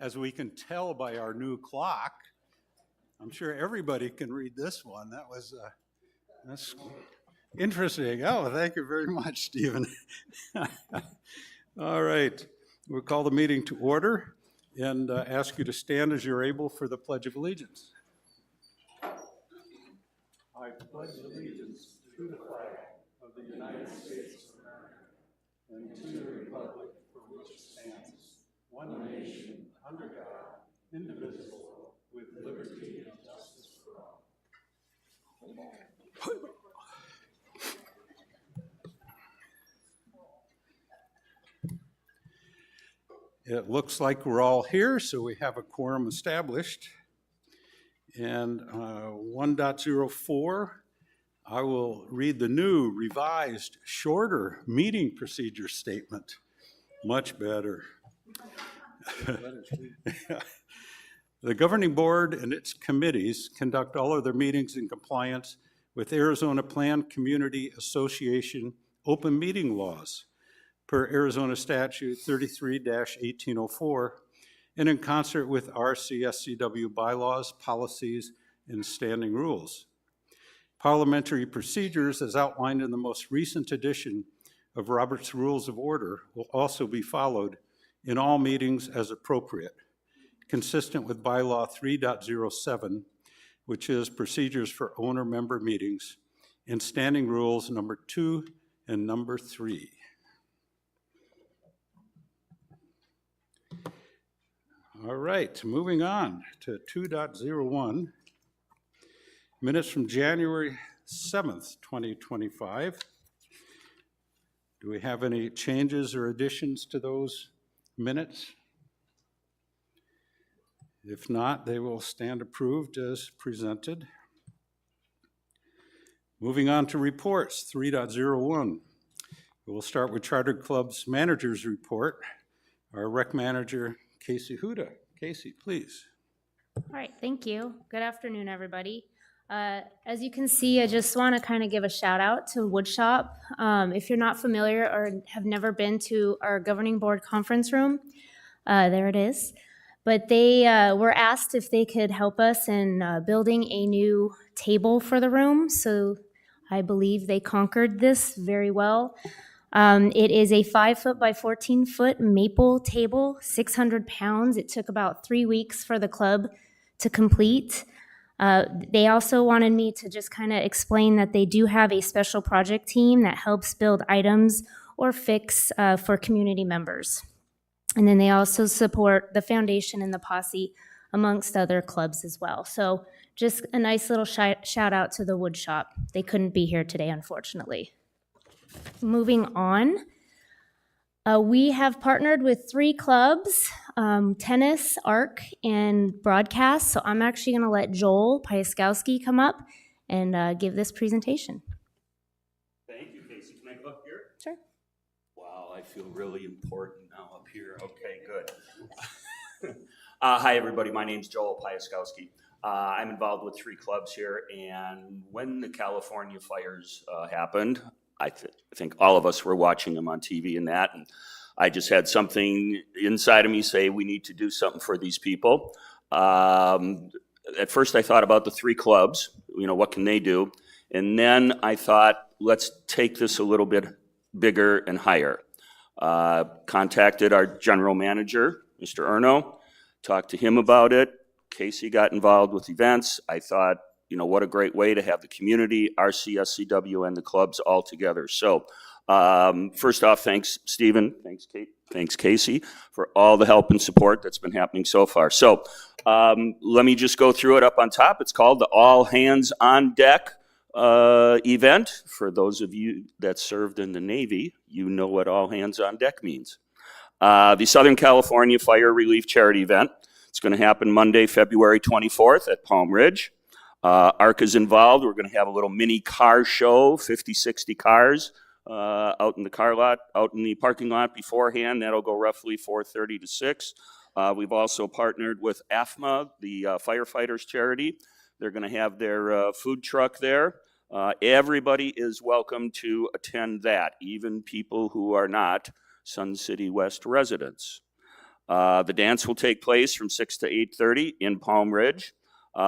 as we can tell by our new clock, I'm sure everybody can read this one. That's interesting. Oh, thank you very much, Stephen. All right, we'll call the meeting to order and ask you to stand as you're able for the Pledge of Allegiance. I pledge allegiance to the flag of the United States of America and to the republic for which it stands, one nation, under God, indivisible, with liberty and justice for all. It looks like we're all here, so we have a quorum established. And 1.04, I will read the new, revised, shorter meeting procedure statement. Much better. The governing board and its committees conduct all of their meetings in compliance with Arizona Planned Community Association open meeting laws per Arizona Statute 33-1804 and in concert with RCSCW bylaws, policies, and standing rules. Parliamentary procedures, as outlined in the most recent edition of Robert's Rules of Order, will also be followed in all meetings as appropriate, consistent with Bylaw 3.07, which is procedures for owner-member meetings, and standing rules number 2 and number 3. All right, moving on to 2.01, minutes from January 7th, 2025. Do we have any changes or additions to those minutes? If not, they will stand approved as presented. Moving on to reports, 3.01. We'll start with Charter Club's manager's report. Our rec manager, Casey Huda. Casey, please. All right, thank you. Good afternoon, everybody. As you can see, I just want to kind of give a shout out to Woodshop. If you're not familiar or have never been to our governing board conference room, there it is. But they were asked if they could help us in building a new table for the room. So I believe they conquered this very well. It is a 5-foot by 14-foot maple table, 600 pounds. It took about 3 weeks for the club to complete. They also wanted me to just kind of explain that they do have a special project team that helps build items or fix for community members. And then they also support the foundation and the posse amongst other clubs as well. So just a nice little shout out to the wood shop. They couldn't be here today, unfortunately. Moving on, we have partnered with 3 clubs, tennis, ARC, and broadcast. So I'm actually going to let Joel Pieskowski come up and give this presentation. Thank you, Casey. Can I go up here? Sure. Wow, I feel really important now up here. Okay, good. Hi, everybody. My name's Joel Pieskowski. I'm involved with 3 clubs here, and when the California fires happened, I think all of us were watching them on TV and that, and I just had something inside of me say we need to do something for these people. At first I thought about the 3 clubs, what can they do? And then I thought, let's take this a little bit bigger and higher. Contacted our general manager, Mr. Erno, talked to him about it. Casey got involved with events. I thought, what a great way to have the community, RCSCW, and the clubs all together. So first off, thanks, Stephen. Thanks, Kate. Thanks, Casey, for all the help and support that's been happening so far. So let me just go through it up on top. It's called the All Hands on Deck event. For those of you that served in the Navy, you know what All Hands on Deck means. The Southern California Fire Relief Charity Event. It's going to happen Monday, February 24th at Palm Ridge. ARC is involved. We're going to have a little mini car show, 50, 60 cars out in the car lot, out in the parking lot beforehand. That'll go roughly 4:30 to 6. We've also partnered with AFMA, the firefighters charity. They're going to have their food truck there. Everybody is welcome to attend that, even people who are not Sun City West residents. The dance will take place from 6 to 8:30 in Palm Ridge.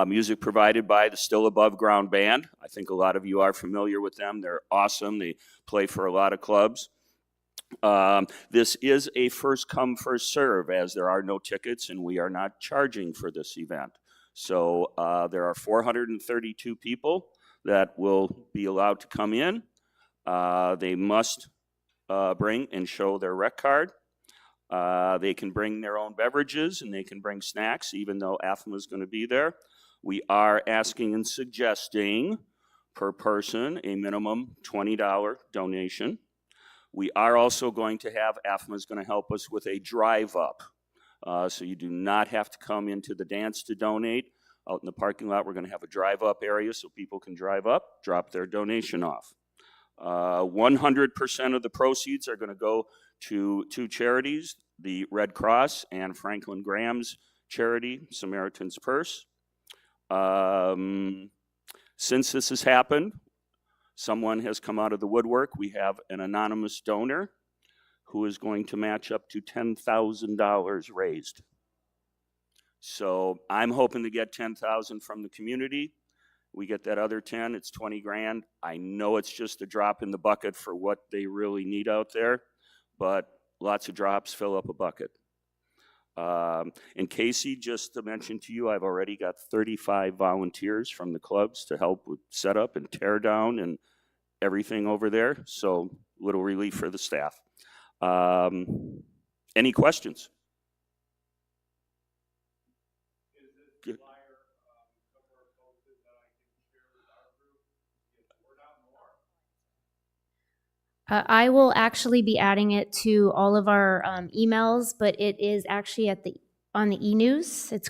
Music provided by the Still Above Ground Band. I think a lot of you are familiar with them. They're awesome. They play for a lot of clubs. This is a first come, first serve, as there are no tickets and we are not charging for this event. So there are 432 people that will be allowed to come in. They must bring and show their rec card. They can bring their own beverages and they can bring snacks, even though AFMA is going to be there. We are asking and suggesting per person a minimum $20 donation. We are also going to have, AFMA is going to help us with a drive up. So you do not have to come into the dance to donate. Out in the parking lot, we're going to have a drive up area so people can drive up, drop their donation off. 100% of the proceeds are going to go to two charities, the Red Cross and Franklin Graham's charity, Samaritan's Purse. Since this has happened, someone has come out of the woodwork. We have an anonymous donor who is going to match up to $10,000 raised. So I'm hoping to get $10,000 from the community. We get that other 10, it's 20 grand. I know it's just a drop in the bucket for what they really need out there, but lots of drops fill up a bucket. And Casey, just to mention to you, I've already got 35 volunteers from the clubs to help with setup and tear down and everything over there. So little relief for the staff. Any questions? I will actually be adding it to all of our emails, but it is actually on the e-news. It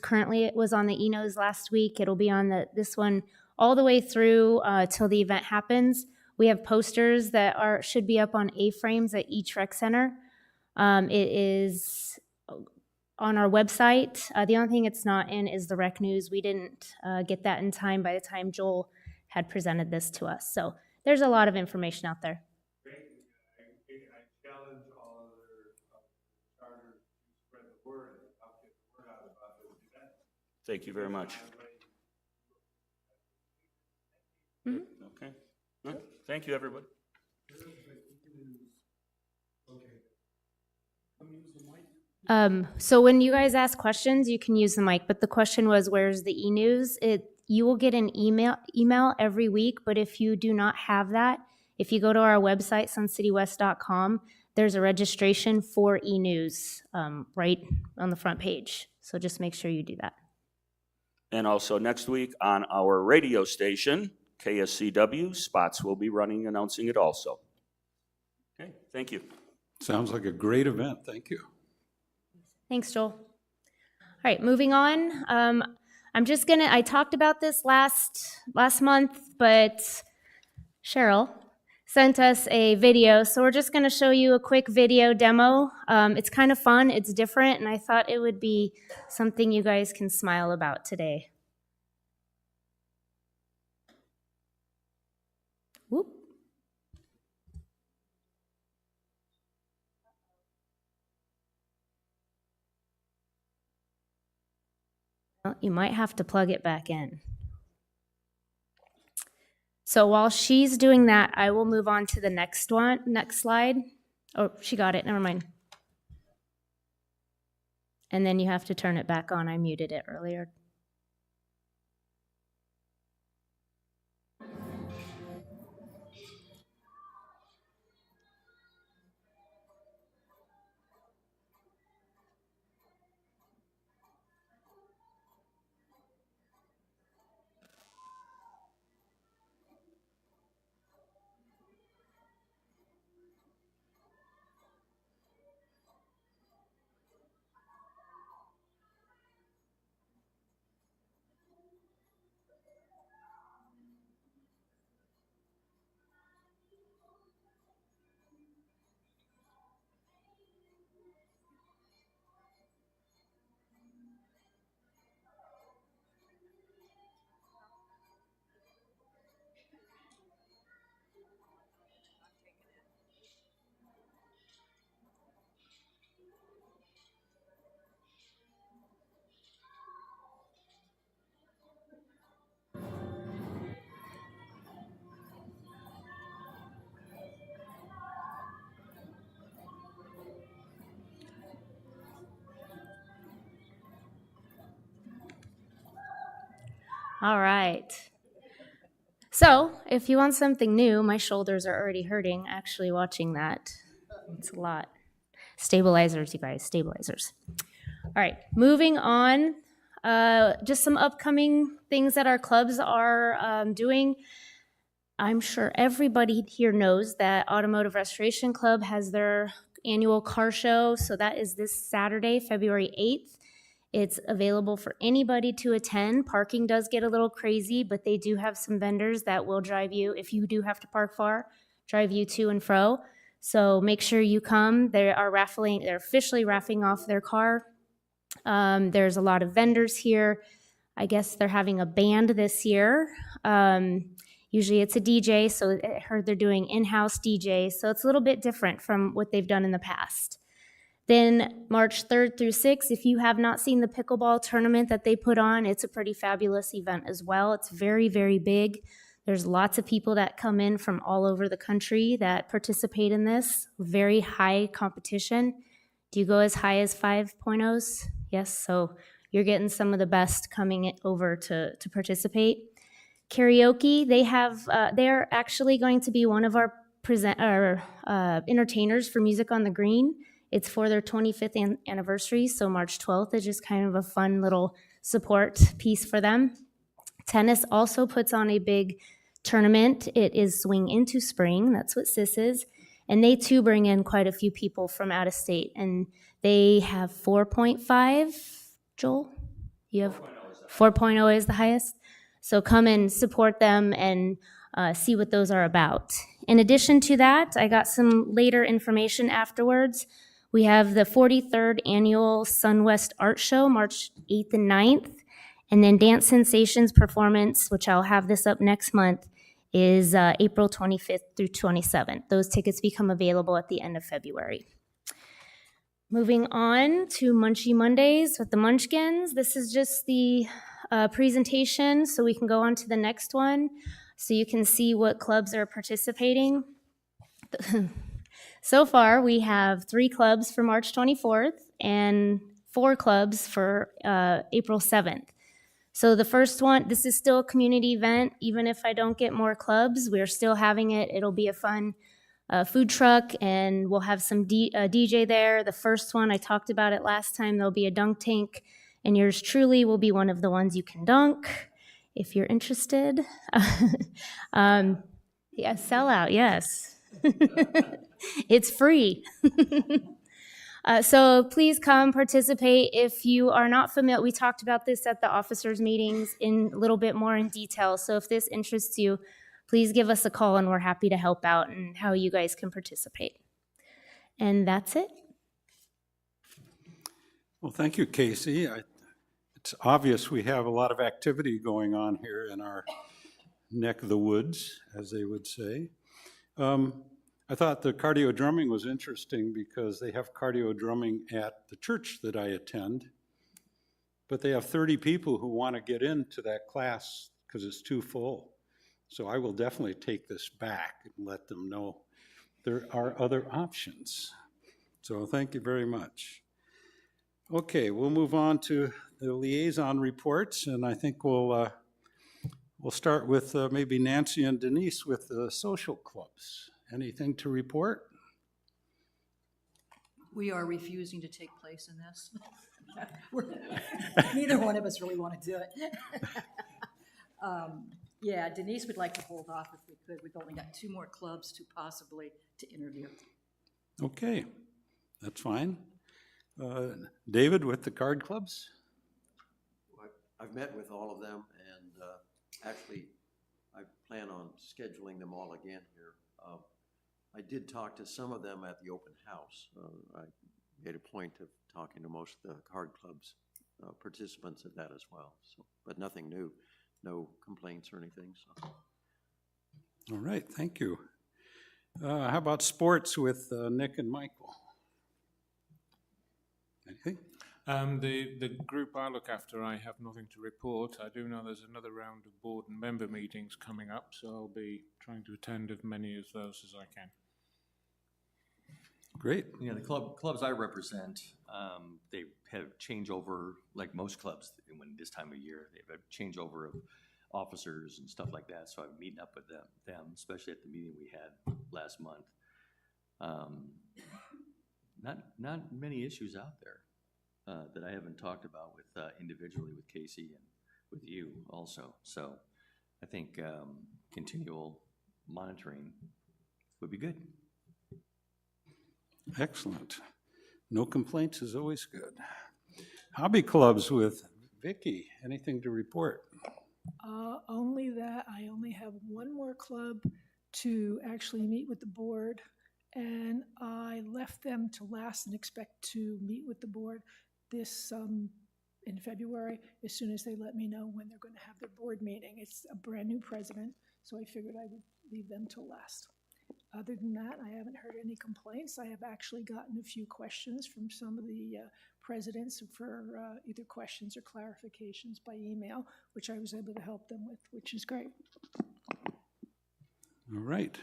was on the e-news last week. It'll be on this one all the way through till the event happens. We have posters that should be up on A-frames at each rec center. It is on our website. The only thing it's not in is the rec news. We didn't get that in time by the time Joel had presented this to us. So there's a lot of information out there. Thank you very much. Mm-hmm. Okay. No, thank you, everybody. So when you guys ask questions, you can use the mic, but the question was, where's the e-news? You will get an email every week, but if you do not have that, if you go to our website, suncitywest.com, there's a registration for e-news right on the front page. So just make sure you do that. And also next week on our radio station, KSCW, Spots will be running, announcing it also. Okay, thank you. Sounds like a great event. Thank you. Thanks, Joel. All right, moving on. I talked about this last month, but Cheryl sent us a video, so we're just gonna show you a quick video demo. It's kind of fun, it's different, and I thought it would be something you guys can smile about today. Whoop. Well, you might have to plug it back in. So while she's doing that, I will move on to the next slide. Oh, she got it, never mind. And then you have to turn it back on. I muted it earlier. All right. So, if you want something new, my shoulders are already hurting actually watching that. It's a lot. Stabilizers, you guys, stabilizers. All right, moving on. Just some upcoming things that our clubs are doing. I'm sure everybody here knows that Automotive Restoration Club has their annual car show, so that is this Saturday, February 8th. It's available for anybody to attend. Parking does get a little crazy, but they do have some vendors that will drive you, if you do have to park far, drive you to and fro. So make sure you come. They're officially raffling off their car. There's a lot of vendors here. I guess they're having a band this year. Usually it's a DJ, so I heard they're doing in-house DJ, so it's a little bit different from what they've done in the past. Then March 3rd through 6th, if you have not seen the pickleball tournament that they put on, it's a pretty fabulous event as well. It's very, very big. There's lots of people that come in from all over the country that participate in this. Very high competition. Do you go as high as 5.0s? Yes, so you're getting some of the best coming over to participate. Karaoke, they're actually going to be one of our entertainers for Music on the Green. It's for their 25th anniversary, so March 12th is just kind of a fun little support piece for them. Tennis also puts on a big tournament. It is Swing Into Spring, that's what SIS is, and they too bring in quite a few people from out of state, and they have 4.5, Joel? You have 4.0 is the highest? So come and support them and see what those are about. In addition to that, I got some later information afterwards. We have the 43rd Annual SunWest Art Show, March 8th and 9th. And then Dance Sensations performance, which I'll have this up next month, is April 25th through 27th. Those tickets become available at the end of February. Moving on to Munchie Mondays with the Munchkins. This is just the presentation, so we can go on to the next one, so you can see what clubs are participating. So far, we have 3 clubs for March 24th and 4 clubs for April 7th. So the first one, this is still a community event. Even if I don't get more clubs, we're still having it. It'll be a fun food truck, and we'll have some DJ there. The first one, I talked about it last time, there'll be a dunk tank, and yours truly will be one of the ones you can dunk if you're interested. Yeah, sell out, yes. It's free. So please come participate. If you are not familiar, we talked about this at the officers' meetings in a little bit more in detail. So if this interests you, please give us a call, and we're happy to help out and how you guys can participate. And that's it. Well, thank you, Casey. It's obvious we have a lot of activity going on here in our neck of the woods, as they would say. I thought the cardio drumming was interesting because they have cardio drumming at the church that I attend, but they have 30 people who want to get into that class because it's too full. So I will definitely take this back and let them know there are other options. So thank you very much. Okay, we'll move on to the liaison reports, and I think we'll start with maybe Nancy and Denise with the social clubs. Anything to report? We are refusing to take place in this. Neither one of us really want to do it. Yeah, Denise would like to hold off if we could. We've only got 2 more clubs to interview. Okay, that's fine. David with the card clubs? I've met with all of them, and actually I plan on scheduling them all again here. I did talk to some of them at the open house. I made a point of talking to most of the card clubs participants at that as well. So, but nothing new, no complaints or anything. So. All right, thank you. How about sports with Nick and Michael? Anything? The group I look after, I have nothing to report. I do know there's another round of board and member meetings coming up, so I'll be trying to attend as many of those as I can. Great. Yeah, the clubs I represent, they have changeover, like most clubs when this time of year. They have a changeover officers and stuff like that, so I'm meeting up with them, especially at the meeting we had last month. Not many issues out there that I haven't talked about with individually with Casey and with you also. So I think continual monitoring would be good. Excellent. No complaints is always good. Hobby clubs with Vicky, anything to report? Only that I only have one more club to actually meet with the board, and I left them to last and expect to meet with the board this in February, as soon as they let me know when they're going to have their board meeting. It's a brand new president, so I figured I would leave them till last. Other than that, I haven't heard any complaints. I have actually gotten a few questions from some of the presidents for either questions or clarifications by email, which I was able to help them with, which is great. All right,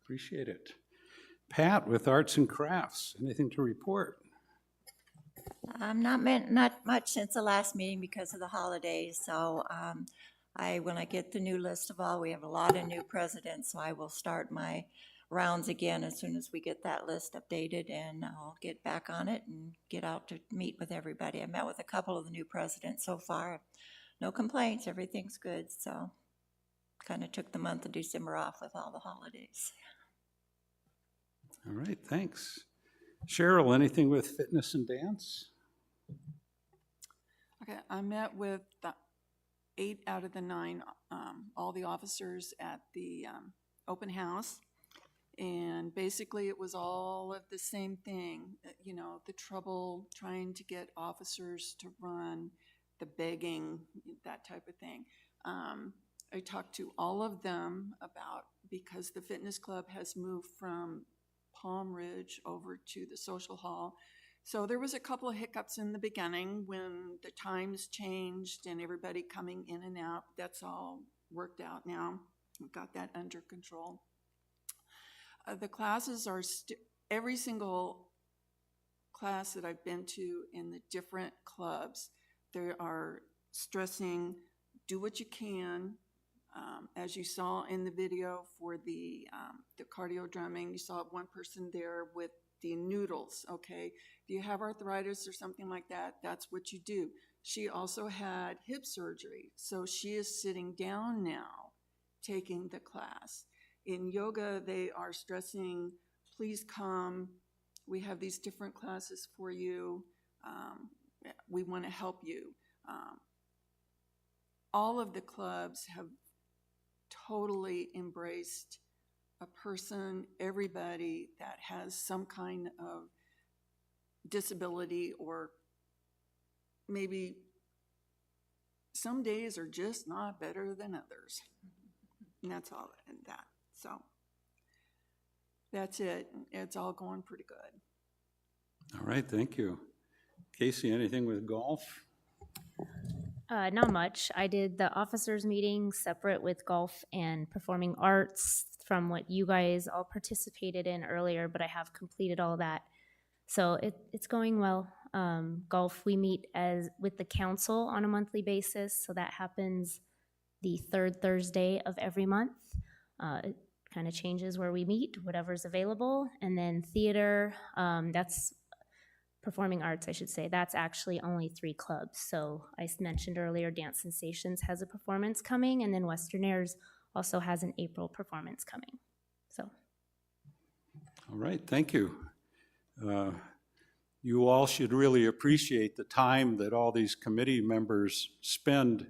appreciate it. Pat with Arts and Crafts, anything to report? Not much since the last meeting because of the holidays, so when I get the new list of all, we have a lot of new presidents, so I will start my rounds again as soon as we get that list updated, and I'll get back on it and get out to meet with everybody. I met with a couple of the new presidents so far. No complaints, everything's good, so kind of took the month of December off with all the holidays. All right, thanks. Cheryl, anything with fitness and dance? Okay, I met with 8 out of the 9, all the officers at the open house. And basically it was all of the same thing, you know, the trouble trying to get officers to run, the begging, that type of thing. I talked to all of them about, because the fitness club has moved from Palm Ridge over to the social hall. So there was a couple of hiccups in the beginning when the times changed and everybody coming in and out. That's all worked out now. We've got that under control. The classes are every single class that I've been to in the different clubs, they are stressing, do what you can. As you saw in the video for the cardio drumming, you saw one person there with the noodles, okay? If you have arthritis or something like that, that's what you do. She also had hip surgery, so she is sitting down now taking the class. In yoga, they are stressing, please come. We have these different classes for you. We want to help you. All of the clubs have totally embraced a person, everybody that has some kind of disability, or maybe some days are just not better than others. And that's all in that. So that's it. It's all going pretty good. All right, thank you. Casey, anything with golf? Not much. I did the officers meeting separate with golf and performing arts from what you guys all participated in earlier, but I have completed all that. So it's going well. Golf, we meet with the council on a monthly basis, so that happens the third Thursday of every month. It kind of changes where we meet, whatever's available. And then theater, that's performing arts, I should say. That's actually only 3 clubs. So I mentioned earlier, Dance Sensations has a performance coming, and then Western Airs also has an April performance coming. So. All right, thank you. You all should really appreciate the time that all these committee members spend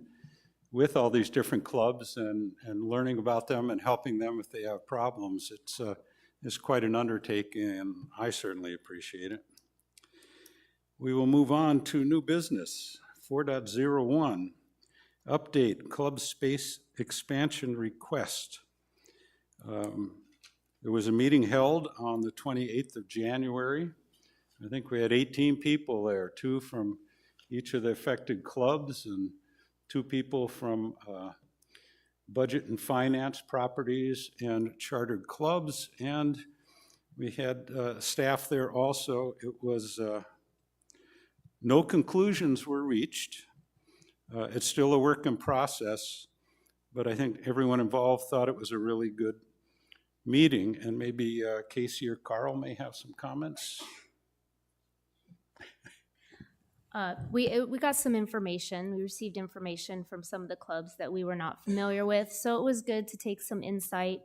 with all these different clubs and learning about them and helping them if they have problems. It's quite an undertaking, and I certainly appreciate it. We will move on to new business, 4.01, update club space expansion request. There was a meeting held on the 28th of January. I think we had 18 people there, 2 from each of the affected clubs and 2 people from budget and finance, properties, and chartered clubs. And we had staff there also. It was, no conclusions were reached. It's still a work in process, but I think everyone involved thought it was a really good meeting, and maybe Casey or Carl may have some comments. We got some information. We received information from some of the clubs that we were not familiar with, so it was good to take some insight.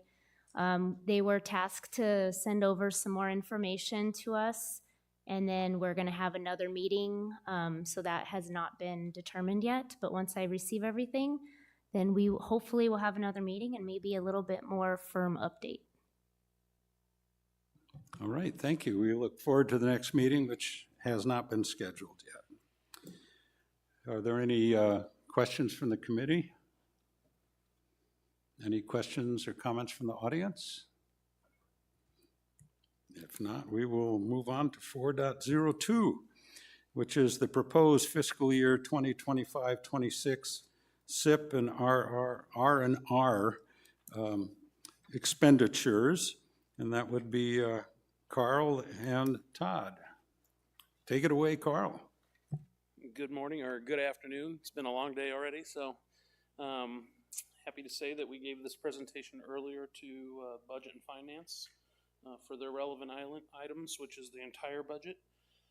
They were tasked to send over some more information to us, and then we're going to have another meeting, so that has not been determined yet, but once I receive everything, then we hopefully will have another meeting and maybe a little bit more firm update. All right, thank you. We look forward to the next meeting, which has not been scheduled yet. Are there any questions from the committee? Any questions or comments from the audience? If not, we will move on to 4.02, which is the proposed fiscal year 2025-26 CIP and R&R expenditures, and that would be Carl and Todd. Take it away, Carl. Good morning or good afternoon. It's been a long day already, so happy to say that we gave this presentation earlier to Budget and Finance for their relevant items, which is the entire budget.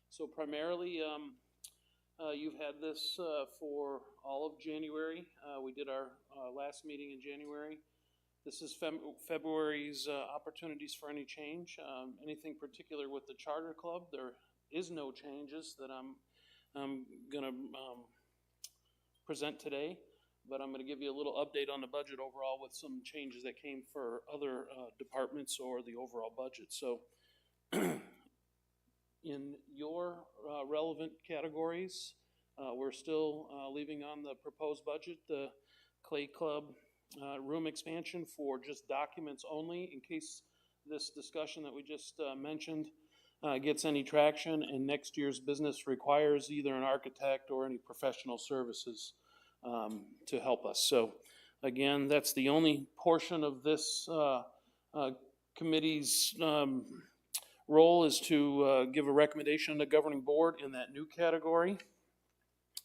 So primarily, you've had this for all of January. We did our last meeting in January. This is February's opportunities for any change. Anything particular with the Charter Club, there is no changes that I'm going to present today, but I'm going to give you a little update on the budget overall with some changes that came for other departments or the overall budget. So in your relevant categories, we're still leaving on the proposed budget the Clay Club room expansion for just documents only, in case this discussion that we just mentioned gets any traction and next year's business requires either an architect or any professional services to help us. So again, that's the only portion of this committee's role, is to give a recommendation to the governing board in that new category.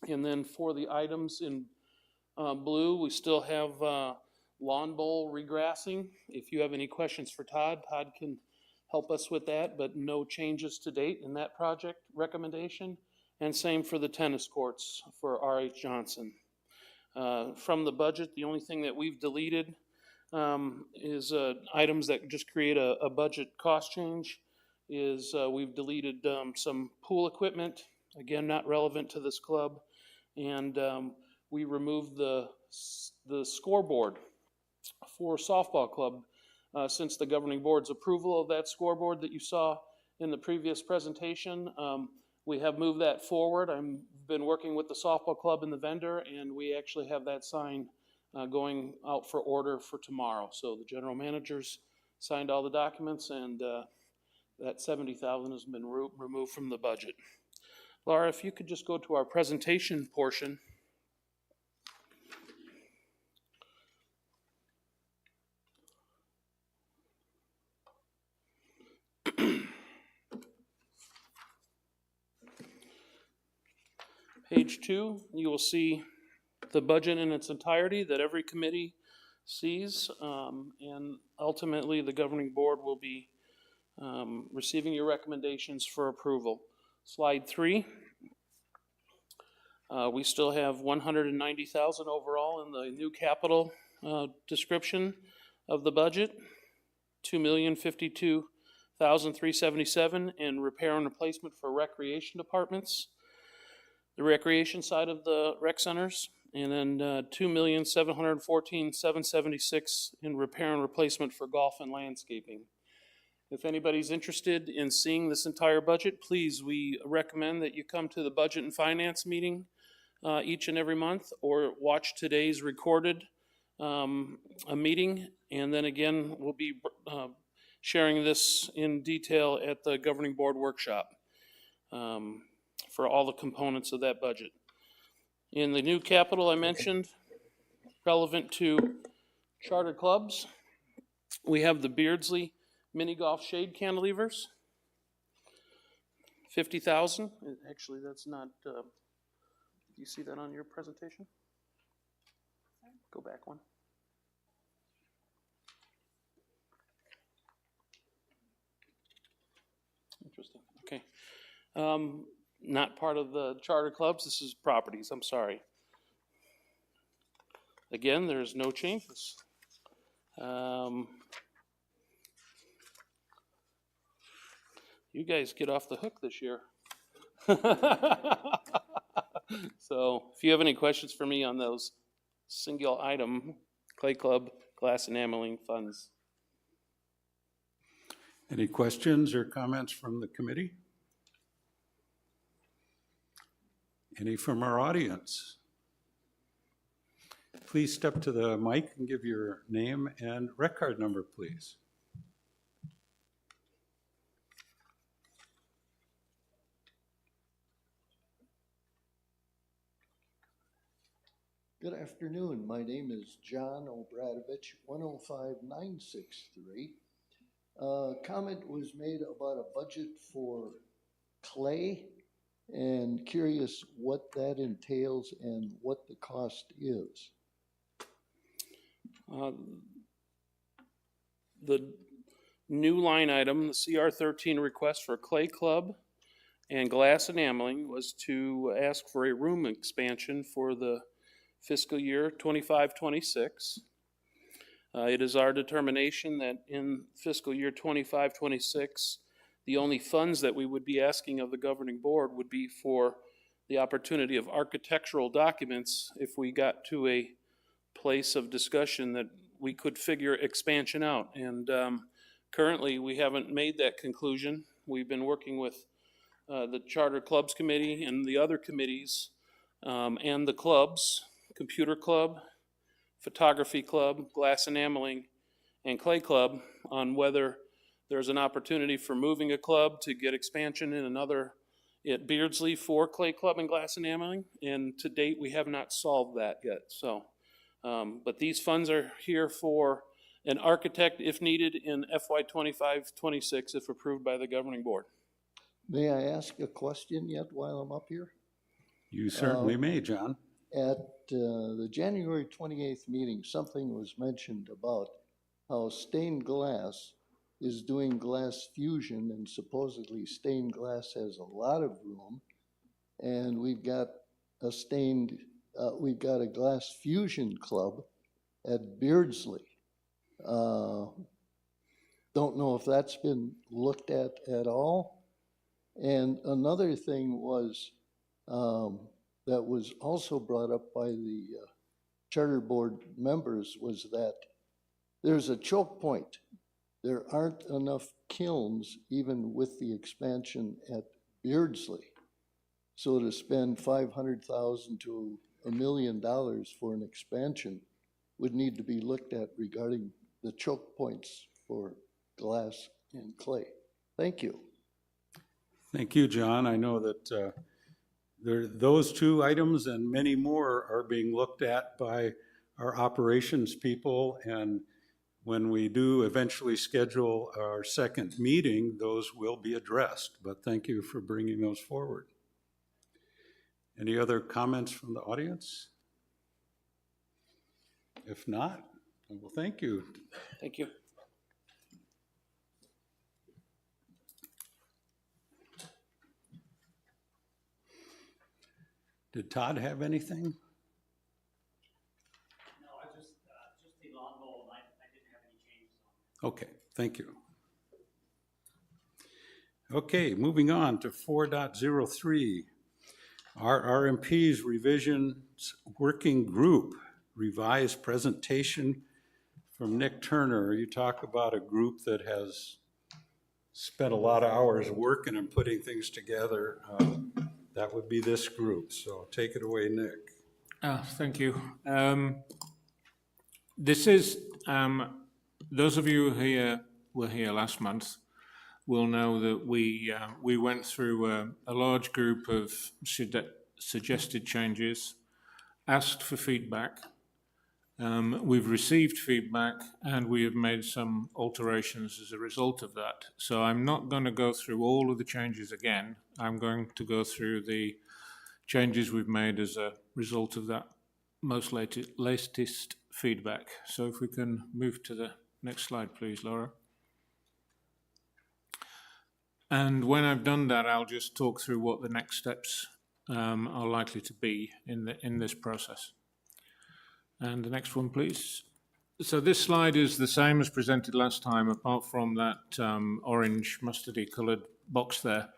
And then for the items in blue, we still have lawn bowl regrassing. If you have any questions for Todd, Todd can help us with that, but no changes to date in that project recommendation. And same for the tennis courts for R.H. Johnson. From the budget, the only thing that we've deleted is items that just create a budget cost change. We've deleted some pool equipment, again, not relevant to this club. And we removed the scoreboard for softball club. Since the governing board's approval of that scoreboard that you saw in the previous presentation, we have moved that forward. I've been working with the softball club and the vendor, and we actually have that sign going out for order for tomorrow. So the general managers signed all the documents, and that $70,000 has been removed from the budget. Laura, if you could just go to our presentation portion. Page 2, you will see the budget in its entirety that every committee sees, and ultimately the governing board will be receiving your recommendations for approval. Slide 3, we still have $190,000 overall in the new capital description of the budget, $2,052,377 in repair and replacement for recreation departments, the recreation side of the rec centers, and then $2,714,776 in repair and replacement for golf and landscaping. If anybody's interested in seeing this entire budget, please, we recommend that you come to the Budget and Finance meeting each and every month, or watch today's recorded meeting, and then again, we'll be sharing this in detail at the governing board workshop for all the components of that budget. In the new capital I mentioned, relevant to charter clubs, we have the Beardsley mini golf shade cantilevers, $50,000. Actually, that's not, do you see that on your presentation? Go back one. Interesting, okay. Not part of the charter clubs, this is properties, I'm sorry. Again, there's no changes. You guys get off the hook this year. So if you have any questions for me on those single item Clay Club glass enameling funds. Any questions or comments from the committee? Any from our audience? Please step to the mic and give your name and rec card number, please. Good afternoon. My name is John Obradovich, 105963. Comment was made about a budget for clay, and curious what that entails and what the cost is. The new line item, the CR13 request for Clay Club and glass enameling, was to ask for a room expansion for the fiscal year 25-26. It is our determination that in fiscal year 25-26, the only funds that we would be asking of the governing board would be for the opportunity of architectural documents if we got to a place of discussion that we could figure expansion out. And currently, we haven't made that conclusion. We've been working with the Charter Clubs Committee and the other committees and the clubs, Computer Club, Photography Club, Glass Enameling, and Clay Club, on whether there's an opportunity for moving a club to get expansion in another at Beardsley for Clay Club and Glass Enameling. And to date, we have not solved that yet. So, but these funds are here for an architect if needed in FY25-26 if approved by the governing board. May I ask a question yet while I'm up here? You certainly may, John. At the January 28th meeting, something was mentioned about how stained glass is doing glass fusion, and supposedly stained glass has a lot of room, and we've got a glass fusion club at Beardsley. Don't know if that's been looked at all. And another thing was that was also brought up by the charter board members was that there's a choke point. There aren't enough kilns even with the expansion at Beardsley. So to spend $500,000 to $1 million for an expansion would need to be looked at regarding the choke points for glass and clay. Thank you. Thank you, John. I know that those two items and many more are being looked at by our operations people, and when we do eventually schedule our second meeting, those will be addressed. But thank you for bringing those forward. Any other comments from the audience? If not, well, thank you. Thank you. Did Todd have anything? No, I just the lawnmower, I didn't have any changes on it. Okay, thank you. Okay, moving on to 4.03, RR&Ps Revisions Working Group, revised presentation from Nick Turner. You talk about a group that has spent a lot of hours working and putting things together. That would be this group, so take it away, Nick. Thank you. This is, those of you who were here last month will know that we went through a large group of suggested changes, asked for feedback. We've received feedback and we have made some alterations as a result of that. So I'm not going to go through all of the changes again. I'm going to go through the changes we've made as a result of that most latest feedback. So if we can move to the next slide, please, Laura. And when I've done that, I'll just talk through what the next steps are likely to be in this process. And the next one, please. So this slide is the same as presented last time, apart from that orange mustardy coloured box there.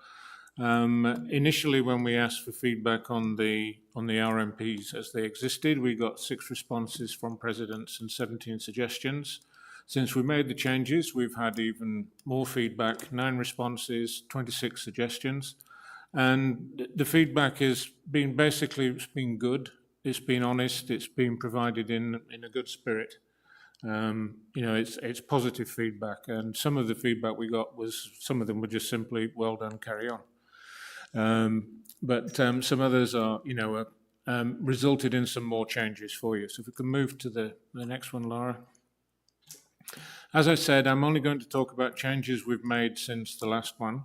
Initially, when we asked for feedback on the RR&Ps as they existed, we got 6 responses from presidents and 17 suggestions. Since we made the changes, we've had even more feedback, 9 responses, 26 suggestions. And the feedback has been basically, it's been good, it's been honest, it's been provided in a good spirit. It's positive feedback, and some of the feedback we got was, some of them were just simply, well done, carry on. But some others are, resulted in some more changes for you. So if we can move to the next one, Laura. As I said, I'm only going to talk about changes we've made since the last one.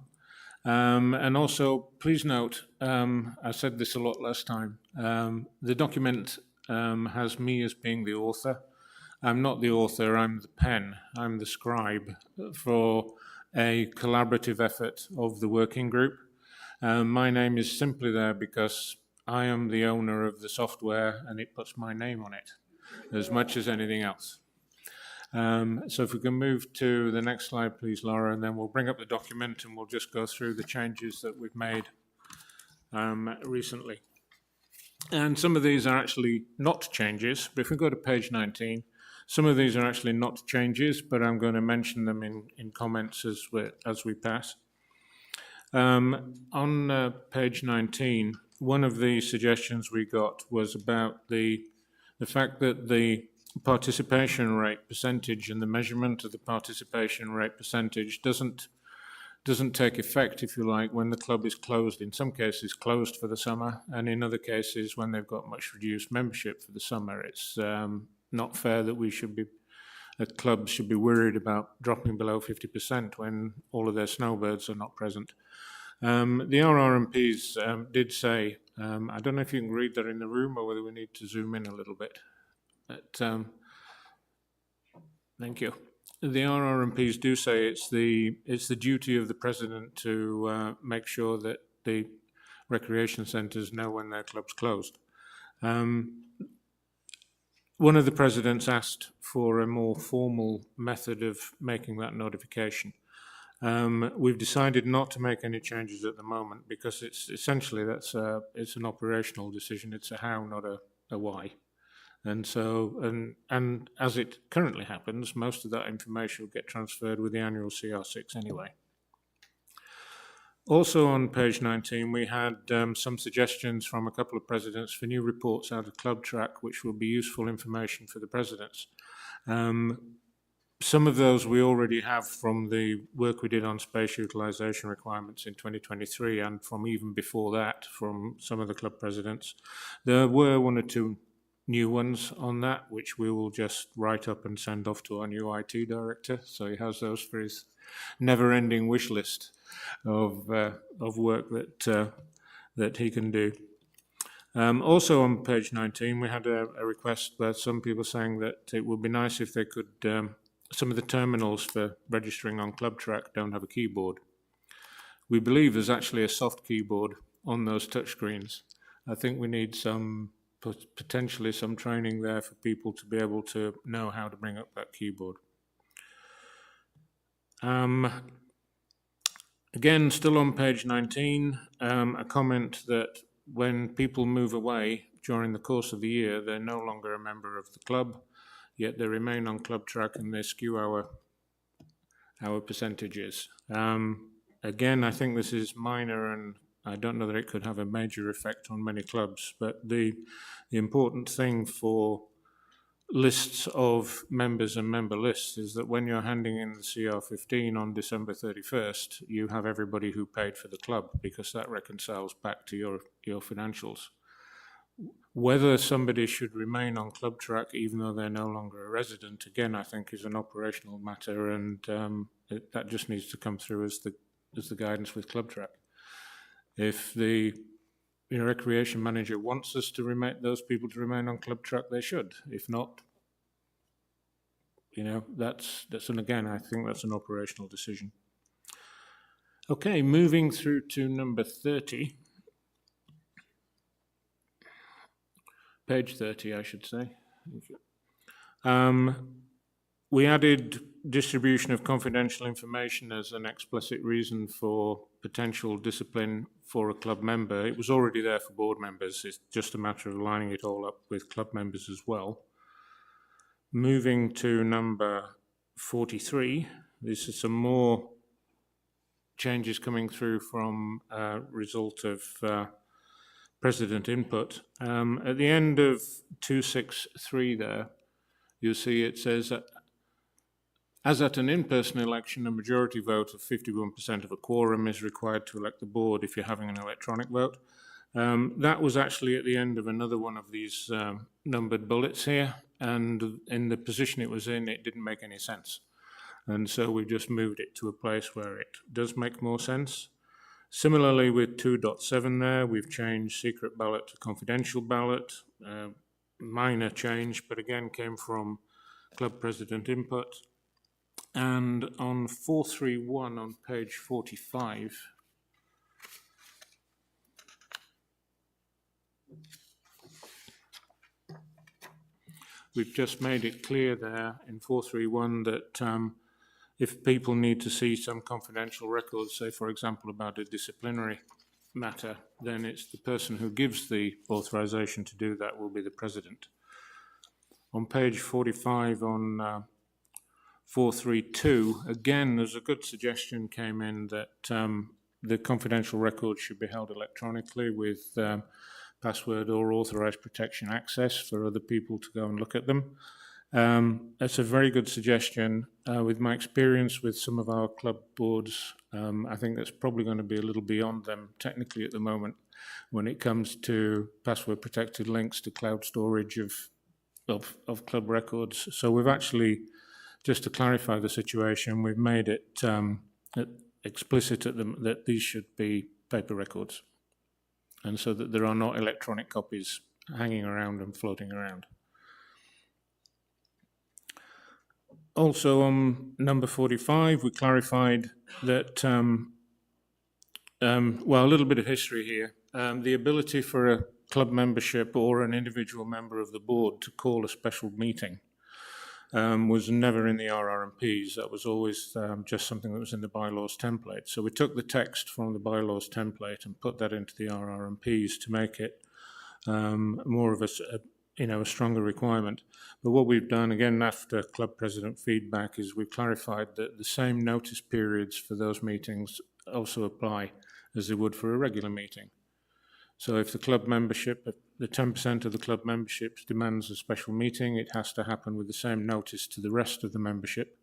And also, please note, I said this a lot last time, the document has me as being the author. I'm not the author, I'm the pen, I'm the scribe for a collaborative effort of the working group. My name is simply there because I am the owner of the software and it puts my name on it as much as anything else. So if we can move to the next slide, please, Laura, and then we'll bring up the document and we'll just go through the changes that we've made recently. And some of these are actually not changes, but if we go to page 19, some of these are actually not changes, but I'm going to mention them in comments as we pass. On page 19, one of the suggestions we got was about the fact that the participation rate percentage and the measurement of the participation rate percentage doesn't take effect, if you like, when the club is closed, in some cases closed for the summer, and in other cases when they've got much reduced membership for the summer. It's not fair that clubs should be worried about dropping below 50% when all of their snowbirds are not present. The RR&Ps did say, I don't know if you can read that in the room or whether we need to zoom in a little bit. But, thank you. The RR&Ps do say it's the duty of the president to make sure that the recreation centres know when their club's closed. One of the presidents asked for a more formal method of making that notification. We've decided not to make any changes at the moment because it's essentially it's an operational decision. It's a how, not a why. And so, and as it currently happens, most of that information will get transferred with the annual CR6 anyway. Also on page 19, we had some suggestions from a couple of presidents for new reports out of Club Track, which will be useful information for the presidents. Some of those we already have from the work we did on space utilisation requirements in 2023, and from even before that, from some of the club presidents. There were 1 or 2 new ones on that, which we will just write up and send off to our new IT director, so he has those for his never-ending wish list of work that he can do. Also on page 19, we had a request where some people saying that it would be nice if they could, some of the terminals for registering on Club Track don't have a keyboard. We believe there's actually a soft keyboard on those touchscreens. I think we need potentially some training there for people to be able to know how to bring up that keyboard. Again, still on page 19, a comment that when people move away during the course of the year, they're no longer a member of the club, yet they remain on Club Track and they skew our percentages. Again, I think this is minor and I don't know that it could have a major effect on many clubs, but the important thing for lists of members and member lists is that when you're handing in the CR15 on December 31st, you have everybody who paid for the club, because that reconciles back to your financials. Whether somebody should remain on Club Track even though they're no longer a resident, again, I think is an operational matter, and that just needs to come through as the guidance with Club Track. If the recreation manager wants us to those people to remain on Club Track, they should. If not, that's and again, I think that's an operational decision. Okay, moving through to number 30. Page 30, I should say. We added distribution of confidential information as an explicit reason for potential discipline for a club member. It was already there for board members. It's just a matter of lining it all up with club members as well. Moving to number 43, this is some more changes coming through from a result of president input. At the end of 263 there, you'll see it says that as at an in-person election, a majority vote of 51% of a quorum is required to elect the board if you're having an electronic vote. That was actually at the end of another one of these numbered bullets here, and in the position it was in, it didn't make any sense. And so we've just moved it to a place where it does make more sense. Similarly with 2.7 there, we've changed secret ballot to confidential ballot. Minor change, but again came from club president input. And on 431 on page 45, we've just made it clear there in 431 that if people need to see some confidential records, say for example about a disciplinary matter, then it's the person who gives the authorization to do that will be the president. On page 45 on 432, again, there's a good suggestion came in that the confidential records should be held electronically with password or authorized protection access for other people to go and look at them. That's a very good suggestion. With my experience with some of our club boards, I think that's probably going to be a little beyond them technically at the moment when it comes to password protected links to cloud storage of club records. So we've actually, just to clarify the situation, we've made it explicit at them that these should be paper records, and so that there are not electronic copies hanging around and floating around. Also on number 45, we clarified that, well, a little bit of history here. The ability for a club membership or an individual member of the board to call a special meeting was never in the RR&Ps. That was always just something that was in the bylaws template. So we took the text from the bylaws template and put that into the RR&Ps to make it more of a stronger requirement. But what we've done, again, after club president feedback, is we've clarified that the same notice periods for those meetings also apply as they would for a regular meeting. So if the club membership, the 10% of the club membership demands a special meeting, it has to happen with the same notice to the rest of the membership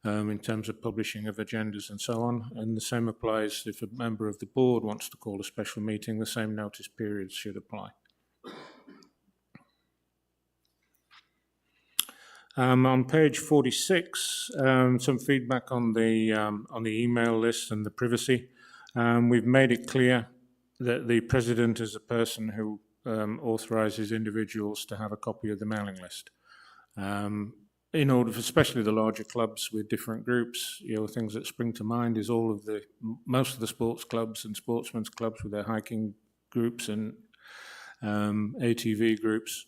in terms of publishing of agendas and so on. And the same applies if a member of the board wants to call a special meeting, the same notice periods should apply. On page 46, some feedback on the email list and the privacy. We've made it clear that the president is a person who authorizes individuals to have a copy of the mailing list. In order, especially the larger clubs with different groups, things that spring to mind is most of the sports clubs and sportsmen's clubs with their hiking groups and ATV groups.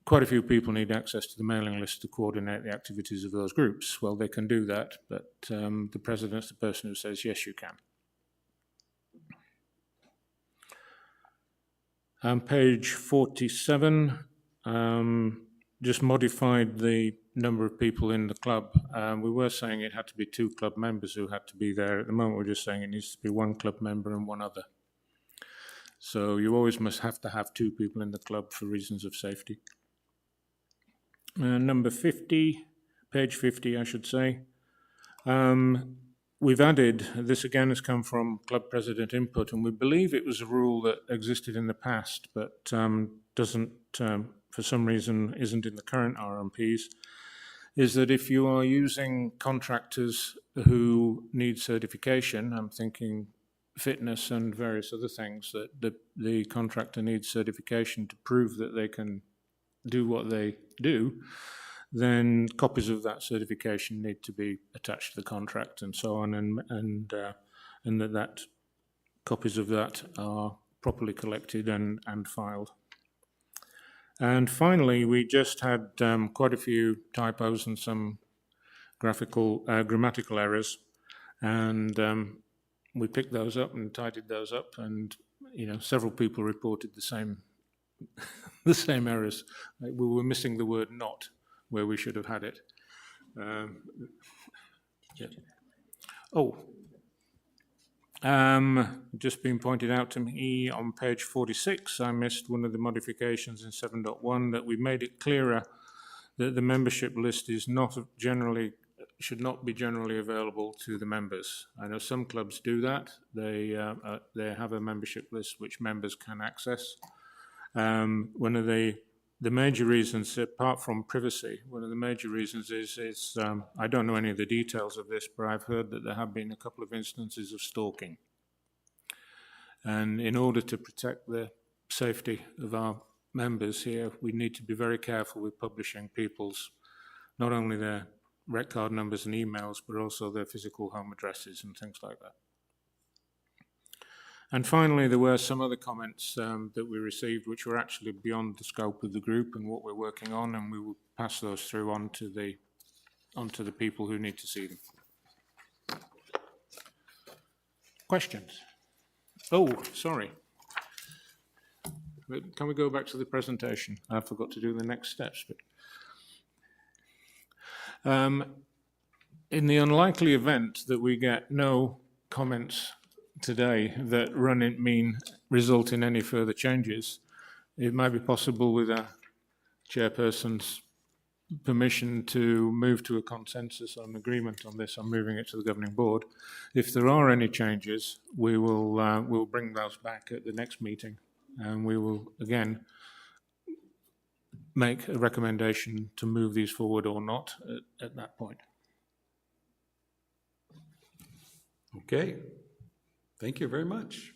Quite a few people need access to the mailing list to coordinate the activities of those groups. Well, they can do that, but the president's the person who says, yes, you can. Page 47, just modified the number of people in the club. We were saying it had to be 2 club members who had to be there. At the moment, we're just saying it needs to be 1 club member and 1 other. So you always must have to have 2 people in the club for reasons of safety. Number 50, page 50, I should say. We've added, this again has come from club president input, and we believe it was a rule that existed in the past, but doesn't, for some reason, isn't in the current RR&Ps, is that if you are using contractors who need certification, I'm thinking fitness and various other things, that the contractor needs certification to prove that they can do what they do, then copies of that certification need to be attached to the contract and so on, and that copies of that are properly collected and filed. And finally, we just had quite a few typos and some grammatical errors, and we picked those up and tidied those up, and several people reported the same the same errors. We were missing the word "not" where we should have had it. Yeah. Oh, just been pointed out to me on page 46, I missed one of the modifications in 7.1, that we made it clearer that the membership list is should not be generally available to the members. I know some clubs do that. They have a membership list which members can access. One of the major reasons, apart from privacy, one of the major reasons is I don't know any of the details of this, but I've heard that there have been a couple of instances of stalking. And in order to protect the safety of our members here, we need to be very careful with publishing people's, not only their rec card numbers and emails, but also their physical home addresses and things like that. And finally, there were some other comments that we received which were actually beyond the scope of the group and what we're working on, and we will pass those through onto the people who need to see them. Questions? Oh, sorry. Can we go back to the presentation? I forgot to do the next steps. But in the unlikely event that we get no comments today that result in any further changes, it might be possible, with a chairperson's permission, to move to a consensus on agreement on this, on moving it to the governing board. If there are any changes, we'll bring those back at the next meeting, and we will again make a recommendation to move these forward or not at that point. Okay. Thank you very much.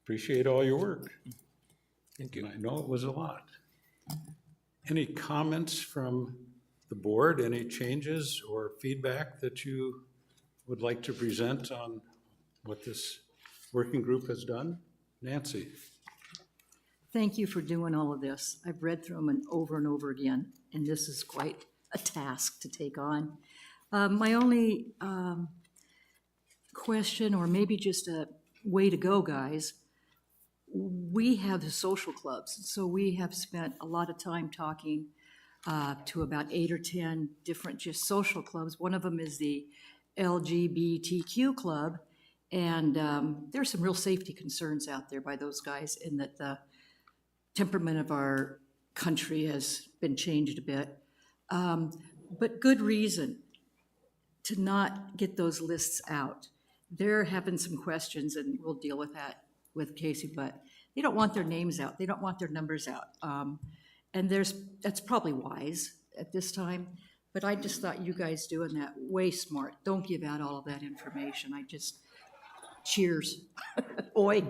Appreciate all your work. Thank you. And I know it was a lot. Any comments from the board? Any changes or feedback that you would like to present on what this working group has done? Nancy. Thank you for doing all of this. I've read through them over and over again, and this is quite a task to take on. My only question, or maybe just a way to go, guys, we have the social clubs, so we have spent a lot of time talking to about 8 or 10 different just social clubs. One of them is the LGBTQ club, and there's some real safety concerns out there by those guys, in that the temperament of our country has been changed a bit. But good reason to not get those lists out. They're having some questions, and we'll deal with that with Casey, but they don't want their names out. They don't want their numbers out. And that's probably wise at this time, but I just thought you guys doing that way smart. Don't give out all of that information. Cheers. Oi.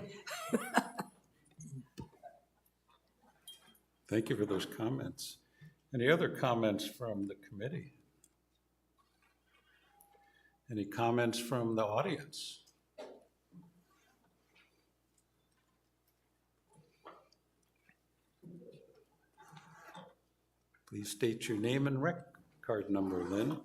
Thank you for those comments. Any other comments from the committee? Any comments from the audience? Please state your name and rec card number, Lynn.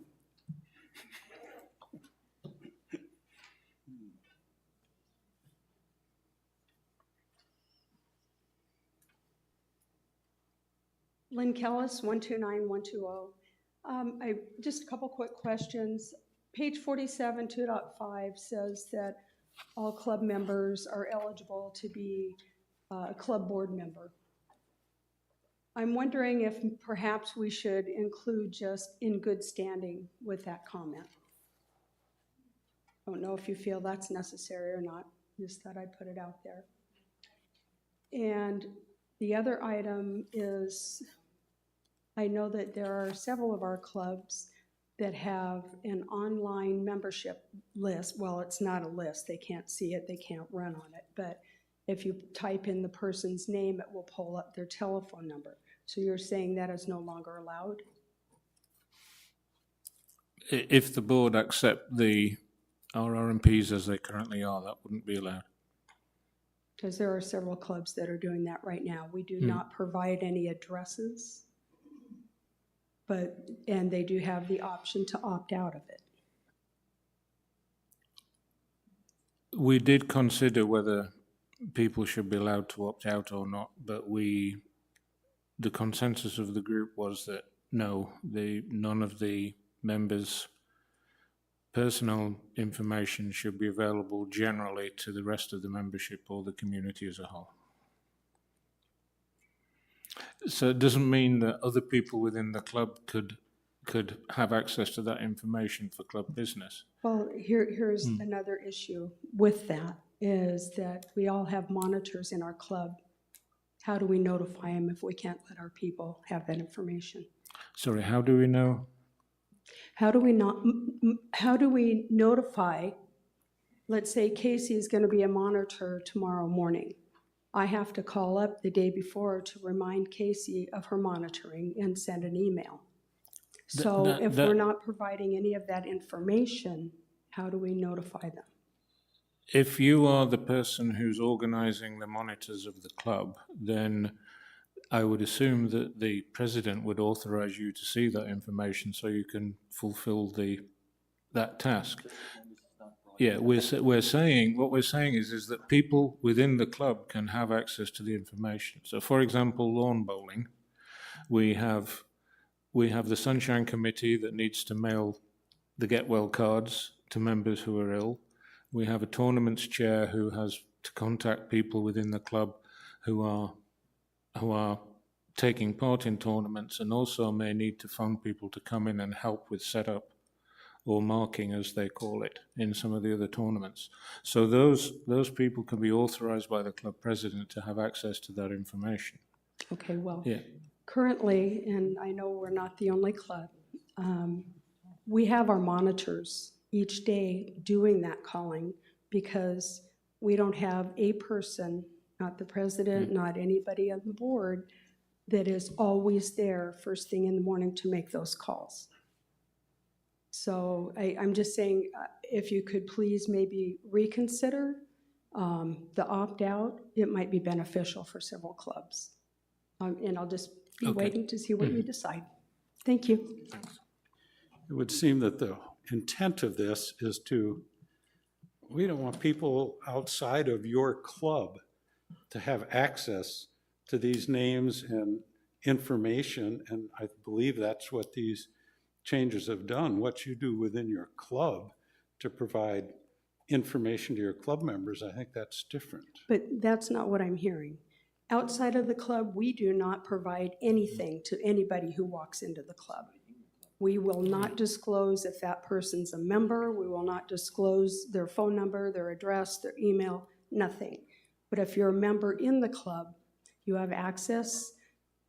Lynn Kellis, 129120. Just a couple quick questions. Page 47, 2.5 says that all club members are eligible to be a club board member. I'm wondering if perhaps we should include just in good standing with that comment. I don't know if you feel that's necessary or not. Just thought I'd put it out there. And the other item is, I know that there are several of our clubs that have an online membership list. Well, it's not a list. They can't see it. They can't run on it. But if you type in the person's name, it will pull up their telephone number. So you're saying that is no longer allowed? If the board accept the RR&Ps as they currently are, that wouldn't be allowed. Because there are several clubs that are doing that right now. We do not provide any addresses, and they do have the option to opt out of it. We did consider whether people should be allowed to opt out or not, but the consensus of the group was that no, none of the members' personal information should be available generally to the rest of the membership or the community as a whole. So it doesn't mean that other people within the club could have access to that information for club business. Well, here's another issue with that, is that we all have monitors in our club. How do we notify them if we can't let our people have that information? Sorry, how do we know? How do we notify, let's say Casey is going to be a monitor tomorrow morning. I have to call up the day before to remind Casey of her monitoring and send an email. So if we're not providing any of that information, how do we notify them? If you are the person who's organizing the monitors of the club, then I would assume that the president would authorize you to see that information so you can fulfill that task. Yeah, what we're saying is that people within the club can have access to the information. So, for example, lawn bowling, we have the Sunshine Committee that needs to mail the get well cards to members who are ill. We have a tournaments chair who has to contact people within the club who are taking part in tournaments, and also may need to phone people to come in and help with setup or marking, as they call it, in some of the other tournaments. So those people can be authorized by the club president to have access to that information. Okay, well, yeah. Currently, and I know we're not the only club, we have our monitors each day doing that calling, because we don't have a person, not the president, not anybody on the board, that is always there first thing in the morning to make those calls. So I'm just saying, if you could please maybe reconsider the opt-out, it might be beneficial for several clubs. And I'll just be waiting to see what you decide. Thank you. It would seem that the intent of this is we don't want people outside of your club to have access to these names and information, and I believe that's what these changes have done. What you do within your club to provide information to your club members, I think that's different. But that's not what I'm hearing. Outside of the club, we do not provide anything to anybody who walks into the club. We will not disclose if that person's a member. We will not disclose their phone number, their address, their email, nothing. But if you're a member in the club, you have access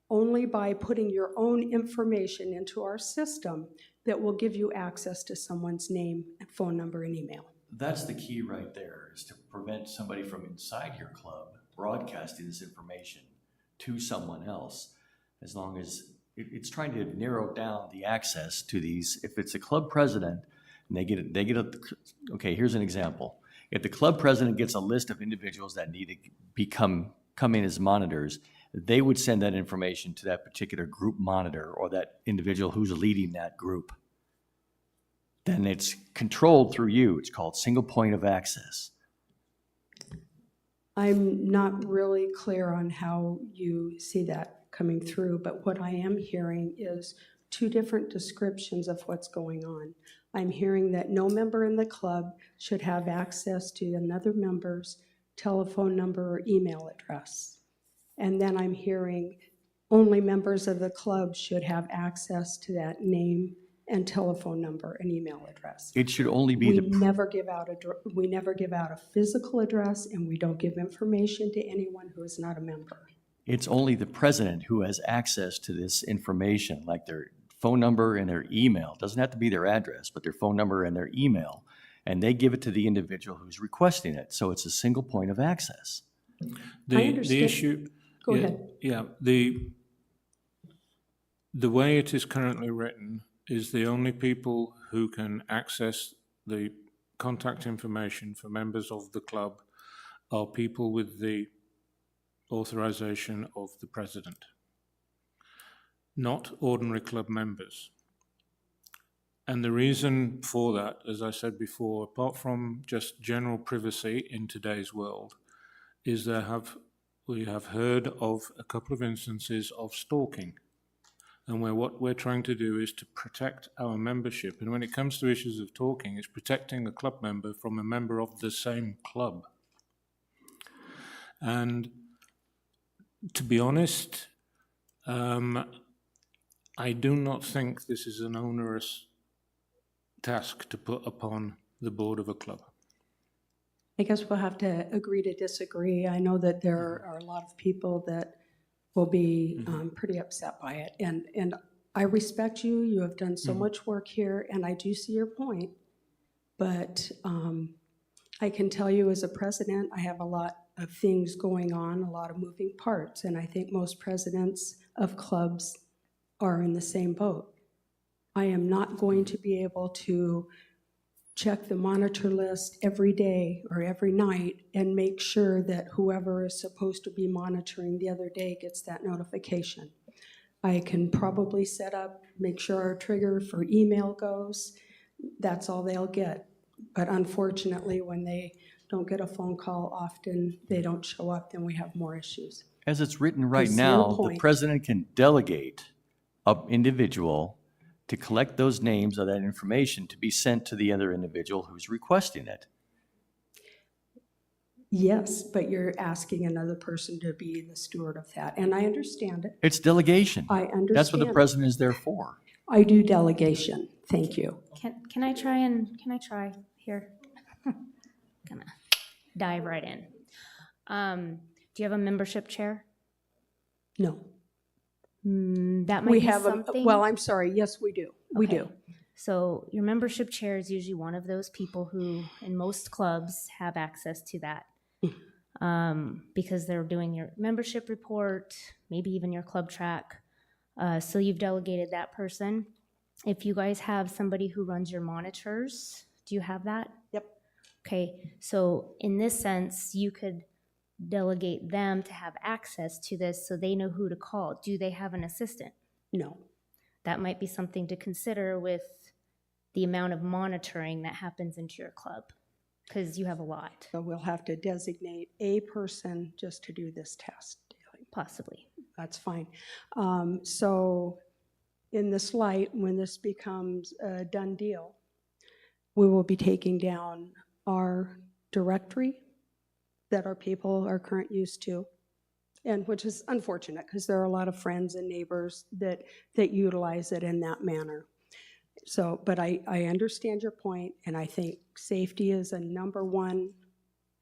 only by putting your own information into our system that will give you access to someone's name, phone number, and email. That's the key right there, is to prevent somebody from inside your club broadcasting this information to someone else, as long as it's trying to narrow down the access to these. If it's a club president and they get okay, here's an example. If the club president gets a list of individuals that need to come in as monitors, they would send that information to that particular group monitor or that individual who's leading that group. Then it's controlled through you. It's called single point of access. I'm not really clear on how you see that coming through, but what I am hearing is two different descriptions of what's going on. I'm hearing that no member in the club should have access to another member's telephone number or email address. And then I'm hearing only members of the club should have access to that name and telephone number and email address. It should only be we never give out a physical address, and we don't give information to anyone who is not a member. It's only the president who has access to this information, like their phone number and their email. It doesn't have to be their address, but their phone number and their email. And they give it to the individual who's requesting it. So it's a single point of access. The issue... Go ahead. Yeah, the way it is currently written, is the only people who can access the contact information for members of the club are people with the authorization of the president, not ordinary club members. And the reason for that, as I said before, apart from just general privacy in today's world, is we have heard of a couple of instances of stalking. And what we're trying to do is to protect our membership. And when it comes to issues of stalking, it's protecting a club member from a member of the same club. And to be honest, I do not think this is an onerous task to put upon the board of a club. I guess we'll have to agree to disagree. I know that there are a lot of people that will be pretty upset by it. And I respect you. You have done so much work here, and I do see your point. But I can tell you as a president, I have a lot of things going on, a lot of moving parts, and I think most presidents of clubs are in the same boat. I am not going to be able to check the monitor list every day or every night and make sure that whoever is supposed to be monitoring the other day gets that notification. I can probably set up, make sure our trigger for email goes. That's all they'll get. But unfortunately, when they don't get a phone call often, they don't show up, then we have more issues. As it's written right I see your now, the point. president can delegate an individual to collect those names of that information to be sent to the other individual who's requesting it. Yes, but you're asking another person to be the steward of that, and I understand it. It's delegation. I understand. That's what the it. president is there for. I do delegation. Thank you. Can I try here? Gonna dive right in. Do you have a membership chair? No. That might We be have something. well, I'm sorry. Yes, we do. We Okay. do. So your membership chair is usually one of those people who, in most clubs, have access to that. Because they're doing your membership report, maybe even your club track. So you've delegated that person. If you guys have somebody who runs your monitors, do you have that? Yep. Okay, so in this sense, you could delegate them to have access to this so they know who to call. Do they have an assistant? No. That might be something to consider with the amount of monitoring that happens into your club, because you have a lot. So we'll have to designate a person just to do this test. Possibly. That's fine. So in this light, when this becomes a done deal, we will be taking down our directory that our people are currently used to, and which is unfortunate because there are a lot of friends and neighbors that utilize it in that manner. So, but I understand your point, and I think safety is a number one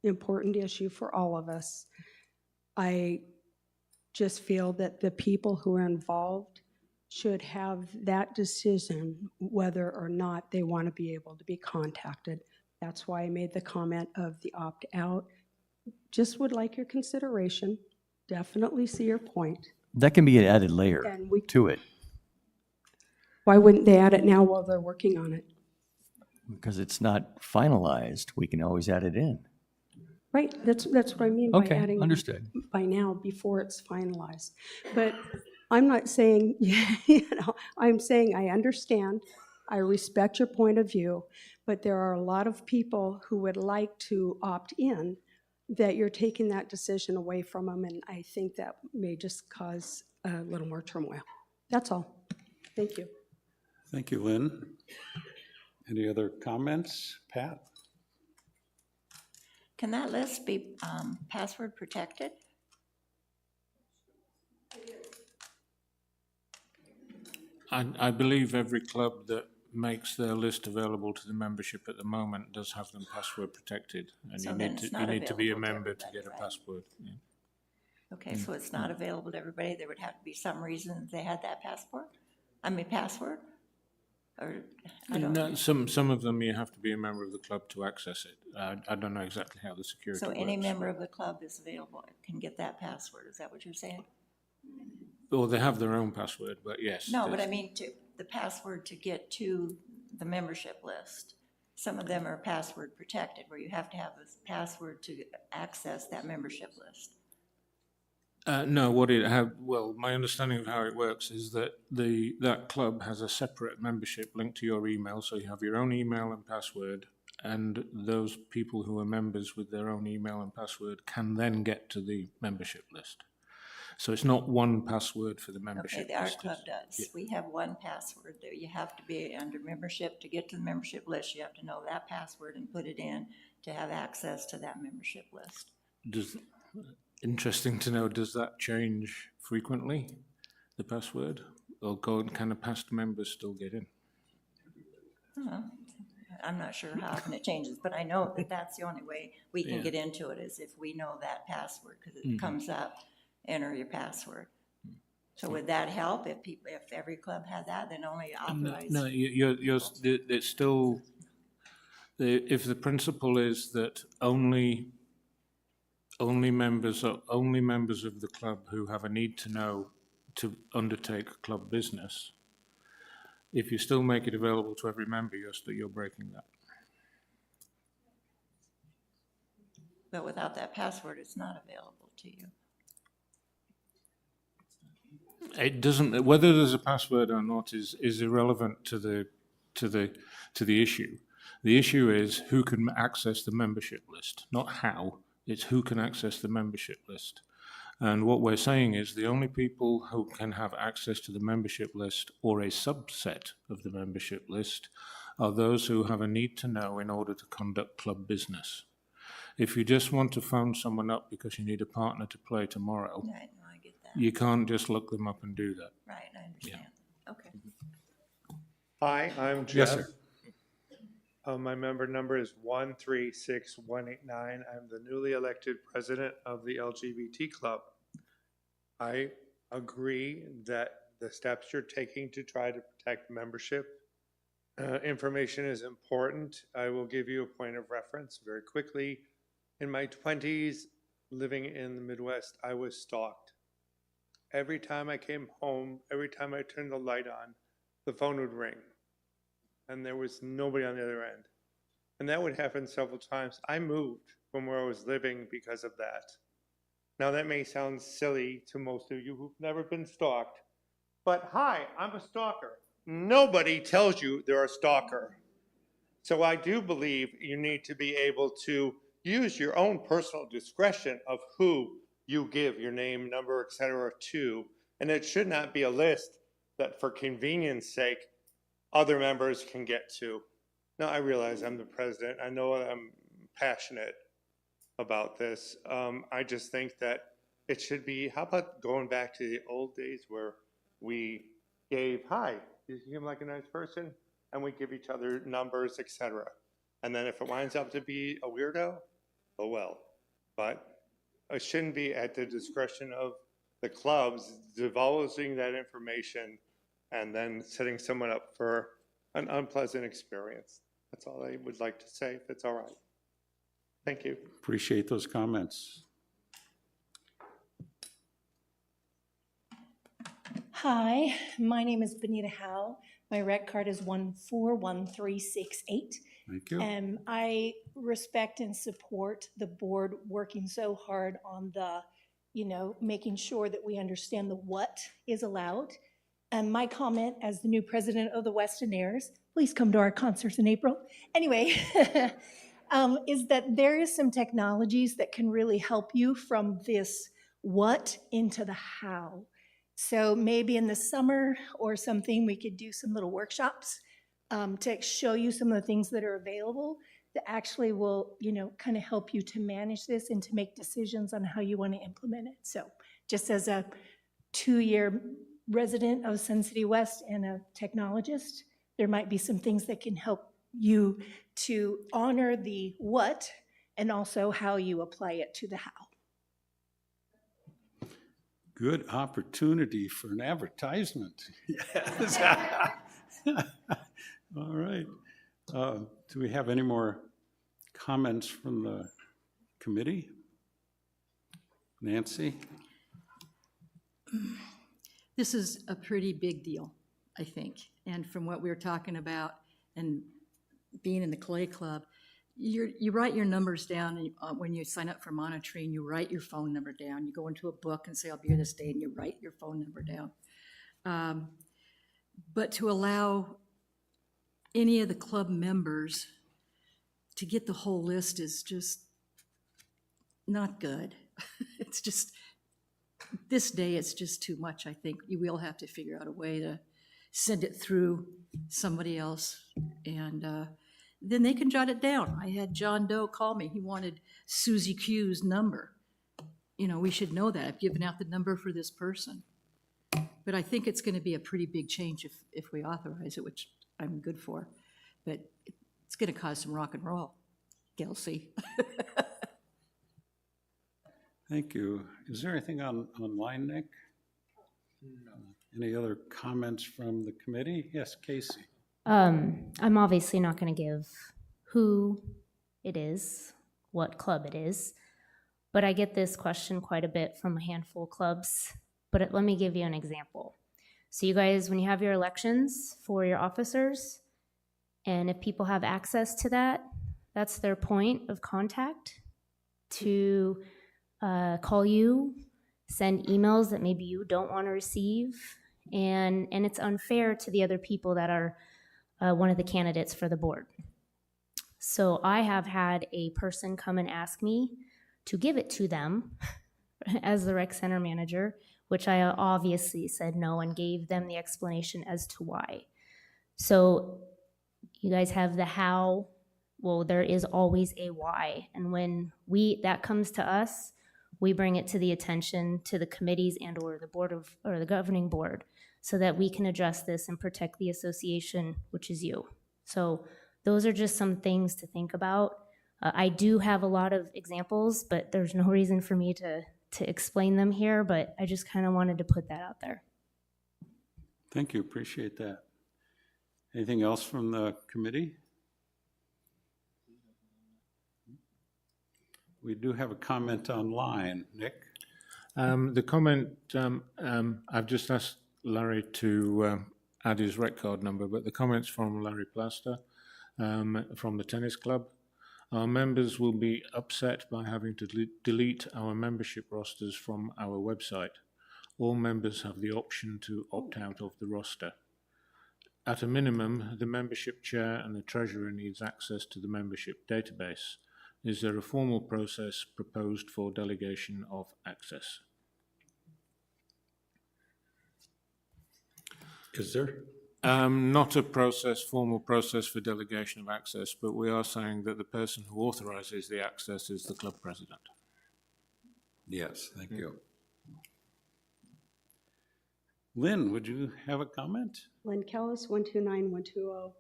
important issue for all of us. I just feel that the people who are involved should have that decision whether or not they want to be able to be contacted. That's why I made the comment of the opt-out. Just would like your consideration. Definitely see your point. That can be an added layer And to it, why wouldn't they add it now while they're working on it? because it's not finalized. We can always add it in. Right, that's what I mean by Okay, adding understood. by now before it's finalized. But I'm not saying, I'm saying I understand, I respect your point of view, but there are a lot of people who would like to opt in that you're taking that decision away from them, and I think that may just cause a little more turmoil. That's all. Thank you. Thank you, Lynn. Any other comments? Pat? Can that list be password protected? I believe every club that makes their list available to the membership at the moment does have them password protected, and So you then need to it's not be a available to member to everybody, get a right? password. Yeah. Okay, so it's not available to everybody. There would have to be some reason that they had that password? Password? Or, I don't know. No, some of them you have to be a member of the club to access it. I don't know exactly how the security So works. any member of the club is available, can get that password. Is that what you're saying? Or they have their own password, but yes. No, but I there's- mean the password to get to the membership list. Some of them are password protected, where you have to have a password to access that membership list. No, well, my understanding of how it works is that that club has a separate membership linked to your email, so you have your own email and password, and those people who are members with their own email and password can then get to the membership list. So it's not one password for the membership Okay, our list. club does. Yeah. We have one password there. You have to be under membership. To get to the membership list, you have to know that password and put it in to have access to that membership list. Interesting to know, does that change frequently, the password? Or can the past members still get in? I'm not sure how often it changes, but I know that that's the only way we can get into it, is if we know that password, because it comes up, enter your password. So would that help if every club had that, then only authorized? No, it's still, if the principle is that only members of the club who have a need to know to undertake club business, if you still make it available to every member, you're breaking that. But without that password, it's not available to you. It doesn't, whether there's a password or not is irrelevant to the issue. The issue is who can access the membership list, not how. It's who can access the membership list. And what we're saying is the only people who can have access to the membership list or a subset of the membership list are those who have a need to know in order to conduct club business. If you just want to phone someone up because you need a partner to play tomorrow, Right, no, I get that. you can't just look them up and do that. Right, I understand. Okay. Hi, I'm Jeff. Yes, sir. My member number is 136189. I'm the newly elected president of the LGBT Club. I agree that the steps you're taking to try to protect membership information is important. I will give you a point of reference very quickly. In my 20s, living in the Midwest, I was stalked. Every time I came home, every time I turned the light on, the phone would ring. And there was nobody on the other end. And that would happen several times. I moved from where I was living because of that. Now that may sound silly to most of you who've never been stalked, but hi, I'm a stalker. Nobody tells you they're a stalker. So I do believe you need to be able to use your own personal discretion of who you give your name, number, etc. to. And it should not be a list that for convenience sake, other members can get to. Now, I realize I'm the president. I know I'm passionate about this. I just think that it should be, how about going back to the old days where we gave, hi, you seem like a nice person, and we give each other numbers, etc. And then if it winds up to be a weirdo, oh well. But it shouldn't be at the discretion of the clubs divulging that information and then setting someone up for an unpleasant experience. That's all I would like to say, if it's all right. Thank you. Appreciate those comments. Hi, my name is Benita Howe. My rec card is 141368. Thank you. I respect and support the board working so hard on the, making sure that we understand the what is allowed. And my comment as the new president of the Weston Airs, please come to our concerts in April. Anyway, is that there is some technologies that can really help you from this what into the how. So maybe in the summer or something, we could do some little workshops to show you some of the things that are available that actually will, kind of help you to manage this and to make decisions on how you want to implement it. So just as a 2-year resident of Sun City West and a technologist, there might be some things that can help you to honor the what and also how you apply it to the how. Good opportunity for an advertisement. Yes. All right. Do we have any more comments from the committee? Nancy? This is a pretty big deal. I think. And from what we were talking about and being in the Clay Club, you write your numbers down, and when you sign up for monitoring, you write your phone number down. You go into a book and say, I'll be here this day, and you write your phone number down. But to allow any of the club members to get the whole list is just not good. It's just, this day, it's just too much, I think. You will have to figure out a way to send it through somebody else, and then they can jot it down. I had John Doe call me. He wanted Susie Q's number. You know, we should know that. I've given out the number for this person. But I think it's going to be a pretty big change if we authorize it, which I'm good for. But it's going to cause some rock and roll, Kelsey. Thank you. Is there anything online, Nick? No. Any other comments from the committee? Yes, Casey. I'm obviously not going to give who it is, what club it is, but I get this question quite a bit from a handful of clubs. But let me give you an example. So you guys, when you have your elections for your officers, and if people have access to that, that's their point of contact to call you, send emails that maybe you don't want to receive, and it's unfair to the other people that are one of the candidates for the board. So I have had a person come and ask me to give it to them as the rec center manager, which I obviously said no and gave them the explanation as to why. So you guys have the how. Well, there is always a why. And when that comes to us, we bring it to the attention to the committees and or the board of, or the governing board, so that we can address this and protect the association, which is you. So those are just some things to think about. I do have a lot of examples, but there's no reason for me to explain them here, but I just kind of wanted to put that out there. Thank you, appreciate that. Anything else from the committee? We do have a comment online. Nick? The comment, I've just asked Larry to add his rec card number, but the comments from Larry Plaster from the tennis club. Our members will be upset by having to delete our membership rosters from our website. All members have the option to opt out of the roster. At a minimum, the membership chair and the treasurer needs access to the membership database. Is there a formal process proposed for delegation of access? Is there? Not a formal process for delegation of access, but we are saying that the person who authorizes the access is the club president. Yes, thank you. Lynn, would you have a comment? Lynn Kellis, 129120.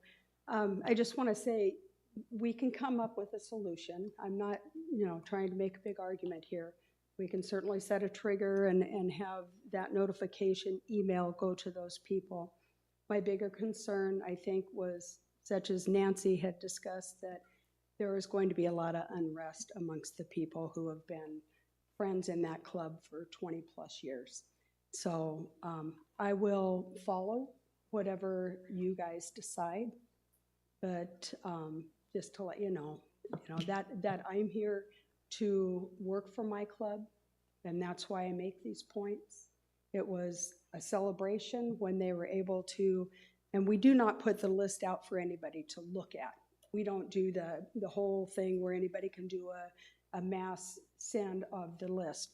I just want to say, we can come up with a solution. I'm not, trying to make a big argument here. We can certainly set a trigger and have that notification email go to those people. My bigger concern, I think, was, such as Nancy had discussed, that there is going to be a lot of unrest amongst the people who have been friends in that club for 20 plus years. So I will follow whatever you guys decide, but just to let you know, that I'm here to work for my club, and that's why I make these points. It was a celebration when they were able to, and we do not put the list out for anybody to look at. We don't do the whole thing where anybody can do a mass send of the list.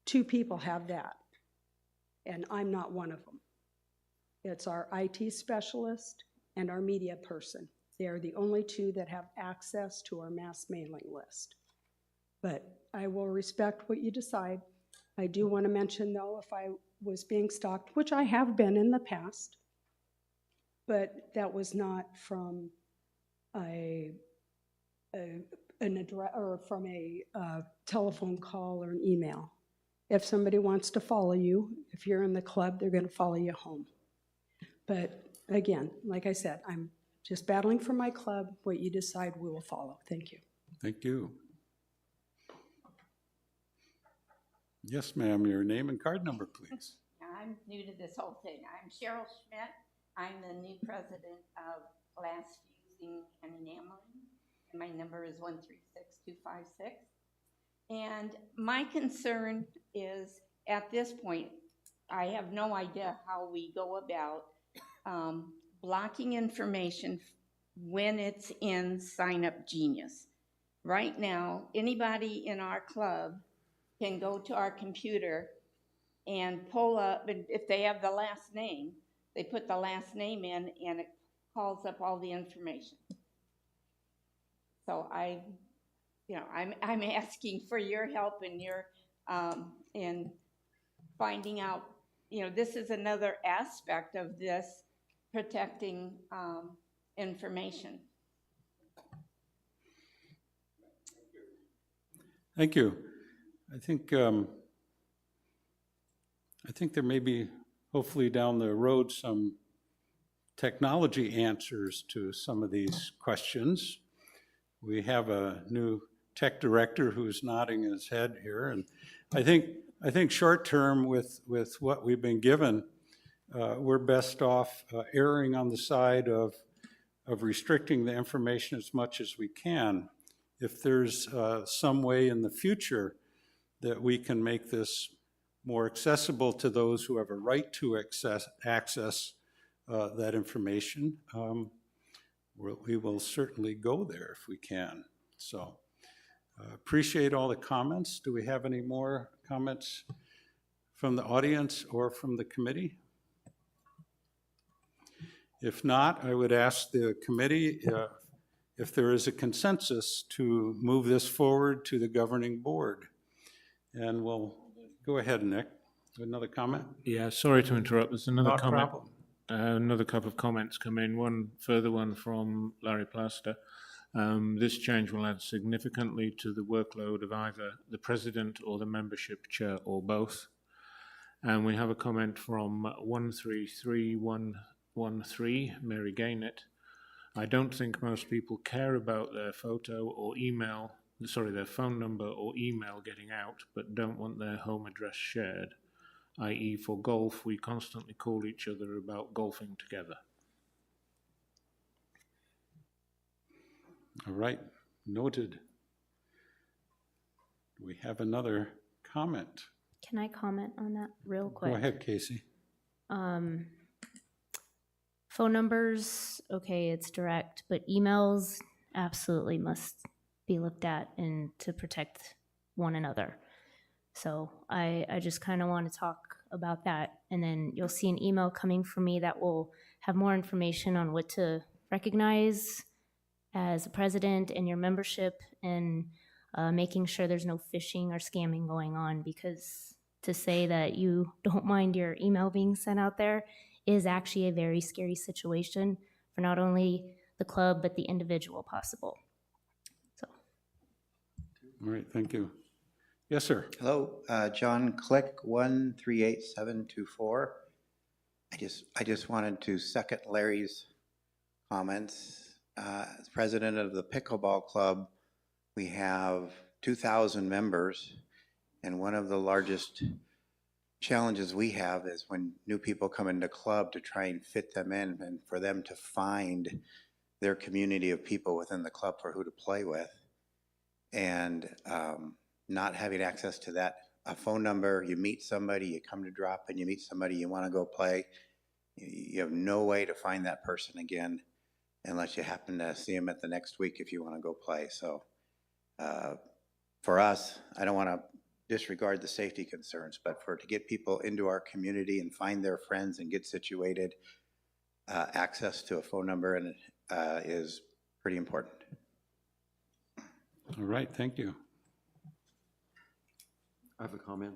2 people have that, and I'm not one of them. It's our IT specialist and our media person. They are the only 2 that have access to our mass mailing list. But I will respect what you decide. I do want to mention, though, if I was being stalked, which I have been in the past, but that was not from an address or from a telephone call or an email. If somebody wants to follow you, if you're in the club, they're going to follow you home. But again, like I said, I'm just battling for my club. What you decide, we will follow. Thank you. Thank you. Yes, ma'am, your name and card number, please. I'm new to this whole thing. I'm Cheryl Schmidt. I'm the new president of Glass Fusing and Enameling, and my number is 136256. And my concern is, at this point, I have no idea how we go about blocking information when it's in Sign Up Genius. Right now, anybody in our club can go to our computer and pull up, if they have the last name, they put the last name in and it calls up all the information. So I'm asking for your help and your, in finding out, this is another aspect of this protecting information. Thank you. I think there may be, hopefully down the road, some technology answers to some of these questions. We have a new tech director who's nodding his head here, and I think short term with what we've been given, we're best off erring on the side of restricting the information as much as we can. If there's some way in the future that we can make this more accessible to those who have a right to access that information, we will certainly go there if we can. So appreciate all the comments. Do we have any more comments from the audience or from the committee? If not, I would ask the committee if there is a consensus to move this forward to the governing board. And we'll go ahead, Nick. Another comment? Yeah, sorry to interrupt. There's another Not a comment. problem. Another couple of comments come in. One further one from Larry Plaster. This change will add significantly to the workload of either the president or the membership chair or both. And we have a comment from 133113, Mary Gaynett. I don't think most people care about their photo or email, their phone number or email getting out, but don't want their home address shared, i.e. for golf, we constantly call each other about golfing together. All right, noted. We have another comment. Can I comment on that real quick? Go ahead, Casey. Phone numbers, okay, it's direct, but emails absolutely must be looked at and to protect one another. So I just kind of want to talk about that, and then you'll see an email coming from me that will have more information on what to recognize as a president and your membership, and making sure there's no phishing or scamming going on, because to say that you don't mind your email being sent out there is actually a very scary situation for not only the club, but the individual possible. So. All right, thank you. Yes, sir. Hello, John Click, 138724. I just wanted to second Larry's comments. As president of the Pickleball Club, we have 2,000 members, and one of the largest challenges we have is when new people come into club to try and fit them in and for them to find their community of people within the club for who to play with. And not having access to that, a phone number, you meet somebody, you come to drop and you meet somebody, you want to go play, you have no way to find that person again unless you happen to see them at the next week if you want to go play. So for us, I don't want to disregard the safety concerns, but to get people into our community and find their friends and get situated, access to a phone number and is pretty important. All right, thank you. I have a comment.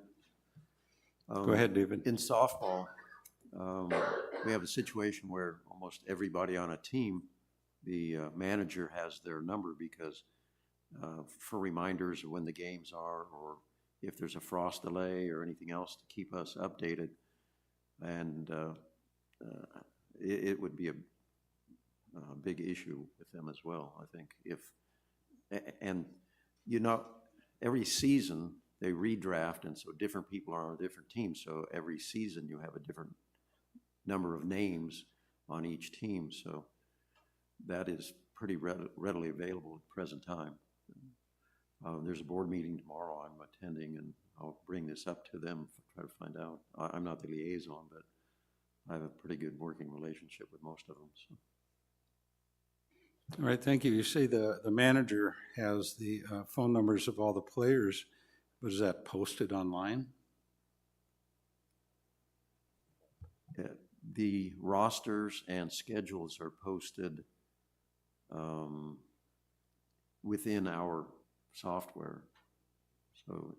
Go ahead, David. In softball, we have a situation where almost everybody on a team, the manager has their number because for reminders of when the games are, or if there's a frost delay or anything else to keep us updated. And it would be a big issue with them as well, I think. And every season they redraft, and so different people are on different teams. So every season you have a different number of names on each team, so that is pretty readily available at the present time. There's a board meeting tomorrow I'm attending, and I'll bring this up to them, try to find out. I'm not the liaison, but I have a pretty good working relationship with most of them, so. All right, thank you. You say the manager has the phone numbers of all the players. Was that posted online? The rosters and schedules are posted within our software. So,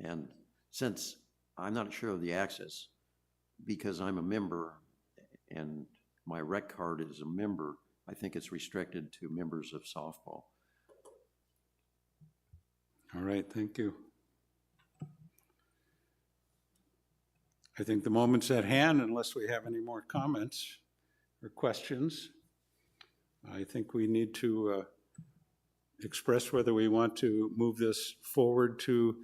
and since I'm not sure of the access, because I'm a member and my rec card is a member, I think it's restricted to members of softball. All right, thank you. I think the moment's at hand, unless we have any more comments or questions. I think we need to express whether we want to move this forward to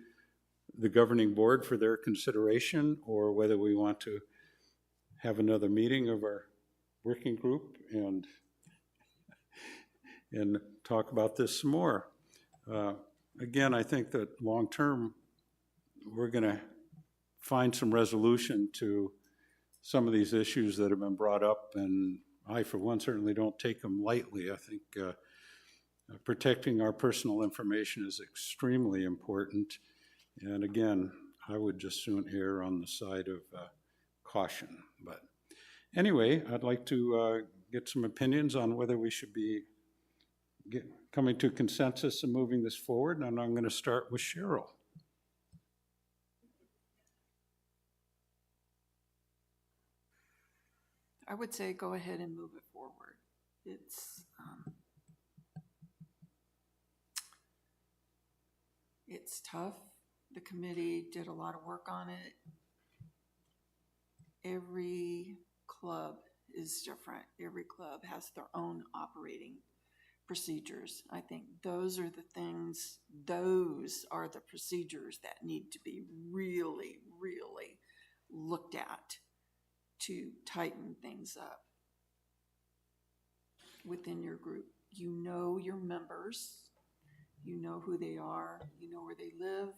the governing board for their consideration, or whether we want to have another meeting of our working group and talk about this some more. Again, I think that long-term, we're going to find some resolution to some of these issues that have been brought up, and I, for one, certainly don't take them lightly. I think protecting our personal information is extremely important, and again, I would just soon err on the side of caution. But anyway, I'd like to get some opinions on whether we should be coming to consensus and moving this forward, and I'm going to start with Cheryl. I would say go ahead and move it forward. It's tough. The committee did a lot of work on it. Every club is different. Every club has their own operating procedures. I think those are the things, those are the procedures that need to be really, really looked at to tighten things up within your group. You know your members, you know who they are, you know where they live.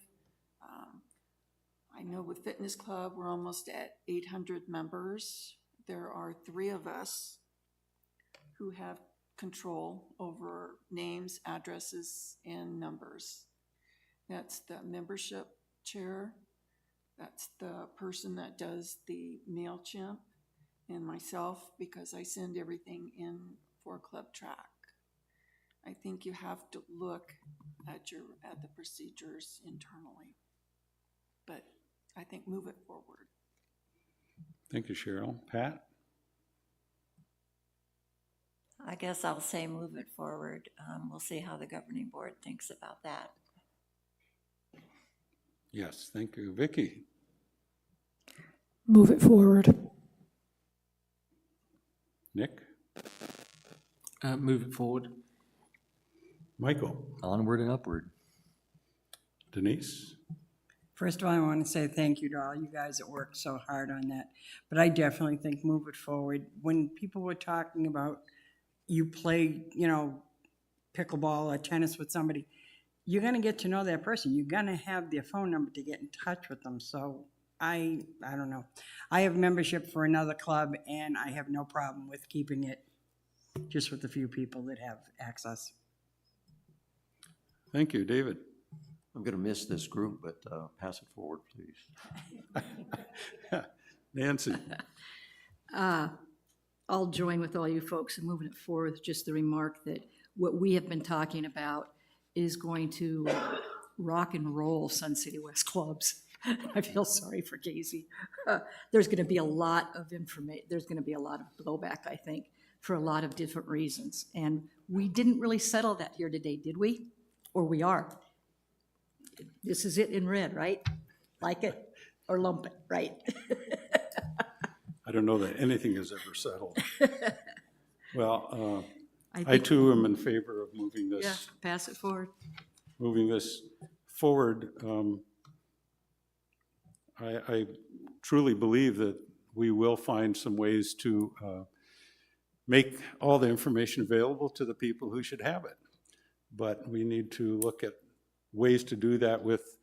I know with Fitness Club, we're almost at 800 members. There are 3 of us who have control over names, addresses, and numbers. That's the membership chair, that's the person that does the MailChimp, and myself, because I send everything in for Club Track. I think you have to look at the procedures internally, but I think move it forward. Thank you, Cheryl. Pat? I guess I'll say move it forward. We'll see how the governing board thinks about that. Yes, thank you. Vicki? Move it forward. Nick? Move it forward. Michael? Onward and upward. Denise? First of all, I want to say thank you to all you guys that worked so hard on that. But I definitely think move it forward. When people were talking about you play, pickleball or tennis with somebody, you're going to get to know that person. You're going to have their phone number to get in touch with them. So I don't know. I have membership for another club, and I have no problem with keeping it just with a few people that have access. Thank you. David? I'm going to miss this group, but pass it forward, please. Nancy? I'll join with all you folks in moving it forward with just the remark that what we have been talking about is going to rock and roll Sun City West clubs. I feel sorry for Casey. There's going to be a lot of information. There's going to be a lot of blowback, I think, for a lot of different reasons. And we didn't really settle that here today, did we? Or we are? This is it in red, right? Like it or lump it, right? I don't know that anything is ever settled. Well, I too am in favor of moving this. Yeah, pass it forward. Moving this forward. I truly believe that we will find some ways to make all the information available to the people who should have it. But we need to look at ways to do that with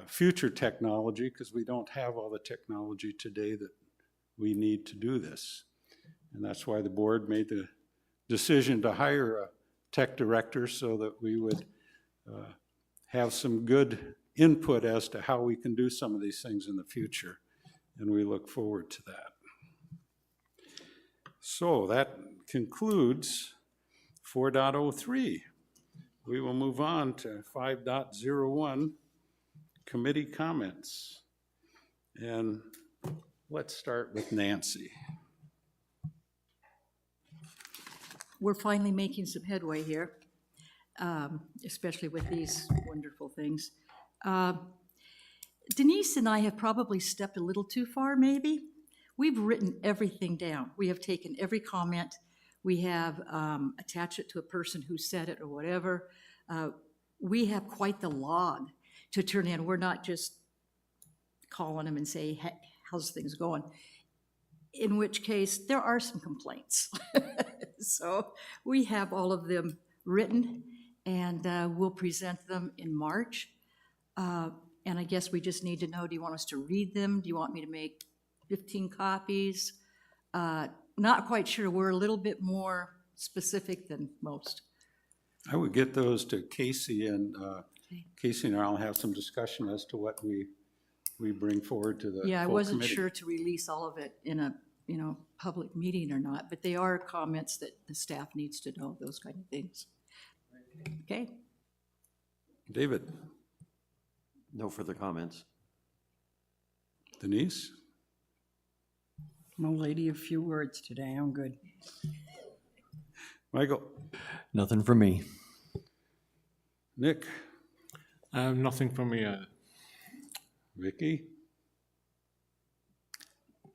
future technology, because we don't have all the technology today that we need to do this. And that's why the board made the decision to hire a tech director, so that we would have some good input as to how we can do some of these things in the future. And we look forward to that. So that concludes 4.03. We will move on to 5.01, committee comments. And let's start with Nancy. We're finally making some headway here, especially with these wonderful things. Denise and I have probably stepped a little too far, maybe. We've written everything down. We have taken every comment. We have attached it to a person who said it or whatever. We have quite the log to turn in. We're not just calling them and say, hey, how's things going? In which case, there are some complaints. So we have all of them written, and we'll present them in March. And I guess we just need to know, do you want us to read them? Do you want me to make 15 copies? Not quite sure. We're a little bit more specific than most. I would get those to Casey, and Casey and I will have some discussion as to what we bring forward to the Yeah, I full wasn't committee. sure to release all of it in a public meeting or not, but they are comments that the staff needs to know, those kind of things. Okay. David. No further comments. Denise? No lady of few words today. I'm good. Michael? Nothing for me. Nick? Nothing from me either. Vicky?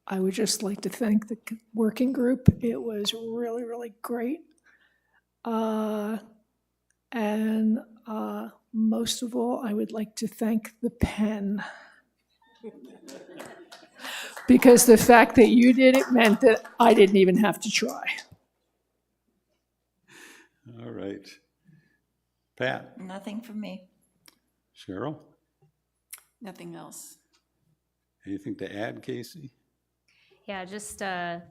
I would just like to thank the working group. It was really, really great. And most of all, I would like to thank the pen. Because the fact that you did it meant that I didn't even have to try. All right. Pat? Nothing from me. Cheryl? Nothing else. Anything to add, Casey? Yeah, just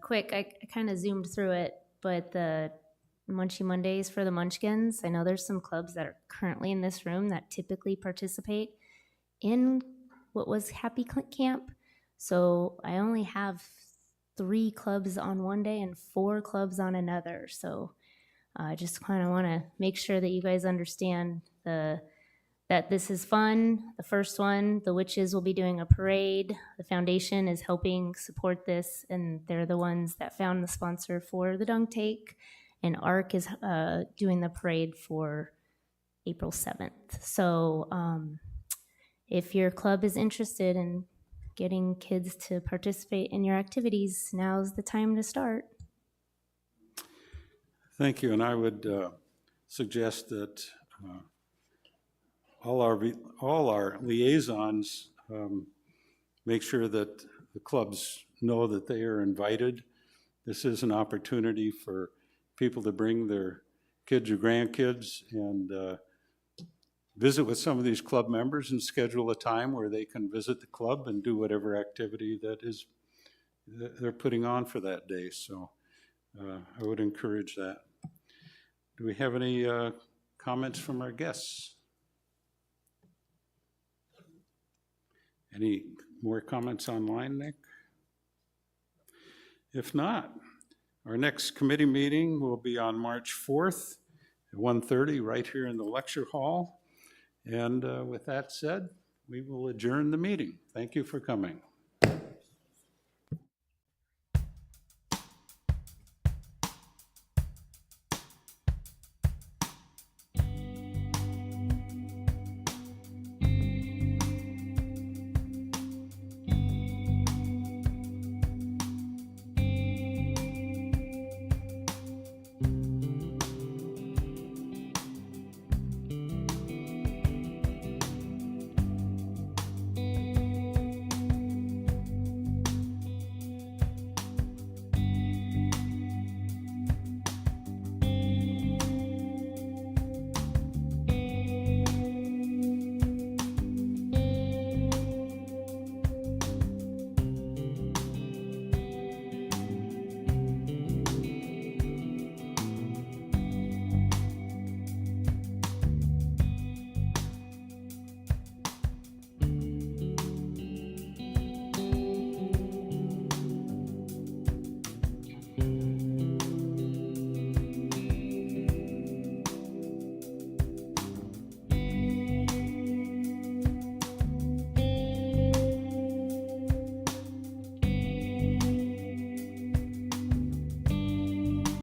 quick, I kind of zoomed through it, but the Munchie Mondays for the Munchkins, I know there's some clubs that are currently in this room that typically participate in what was Happy Camp. So I only have 3 clubs on one day and 4 clubs on another. So I just kind of want to make sure that you guys understand that this is fun. The first one, the witches will be doing a parade. The foundation is helping support this, and they're the ones that found the sponsor for the dunk take. And ARC is doing the parade for April 7th. So if your club is interested in getting kids to participate in your activities, now's the time to start. Thank you, and I would suggest that all our liaisons make sure that the clubs know that they are invited. This is an opportunity for people to bring their kids or grandkids and visit with some of these club members and schedule a time where they can visit the club and do whatever activity that they're putting on for that day. So I would encourage that. Do we have any comments from our guests? Any more comments online, Nick? If not, our next committee meeting will be on March 4th at 1:30 right here in the lecture hall. And with that said, we will adjourn the meeting. Thank you for coming.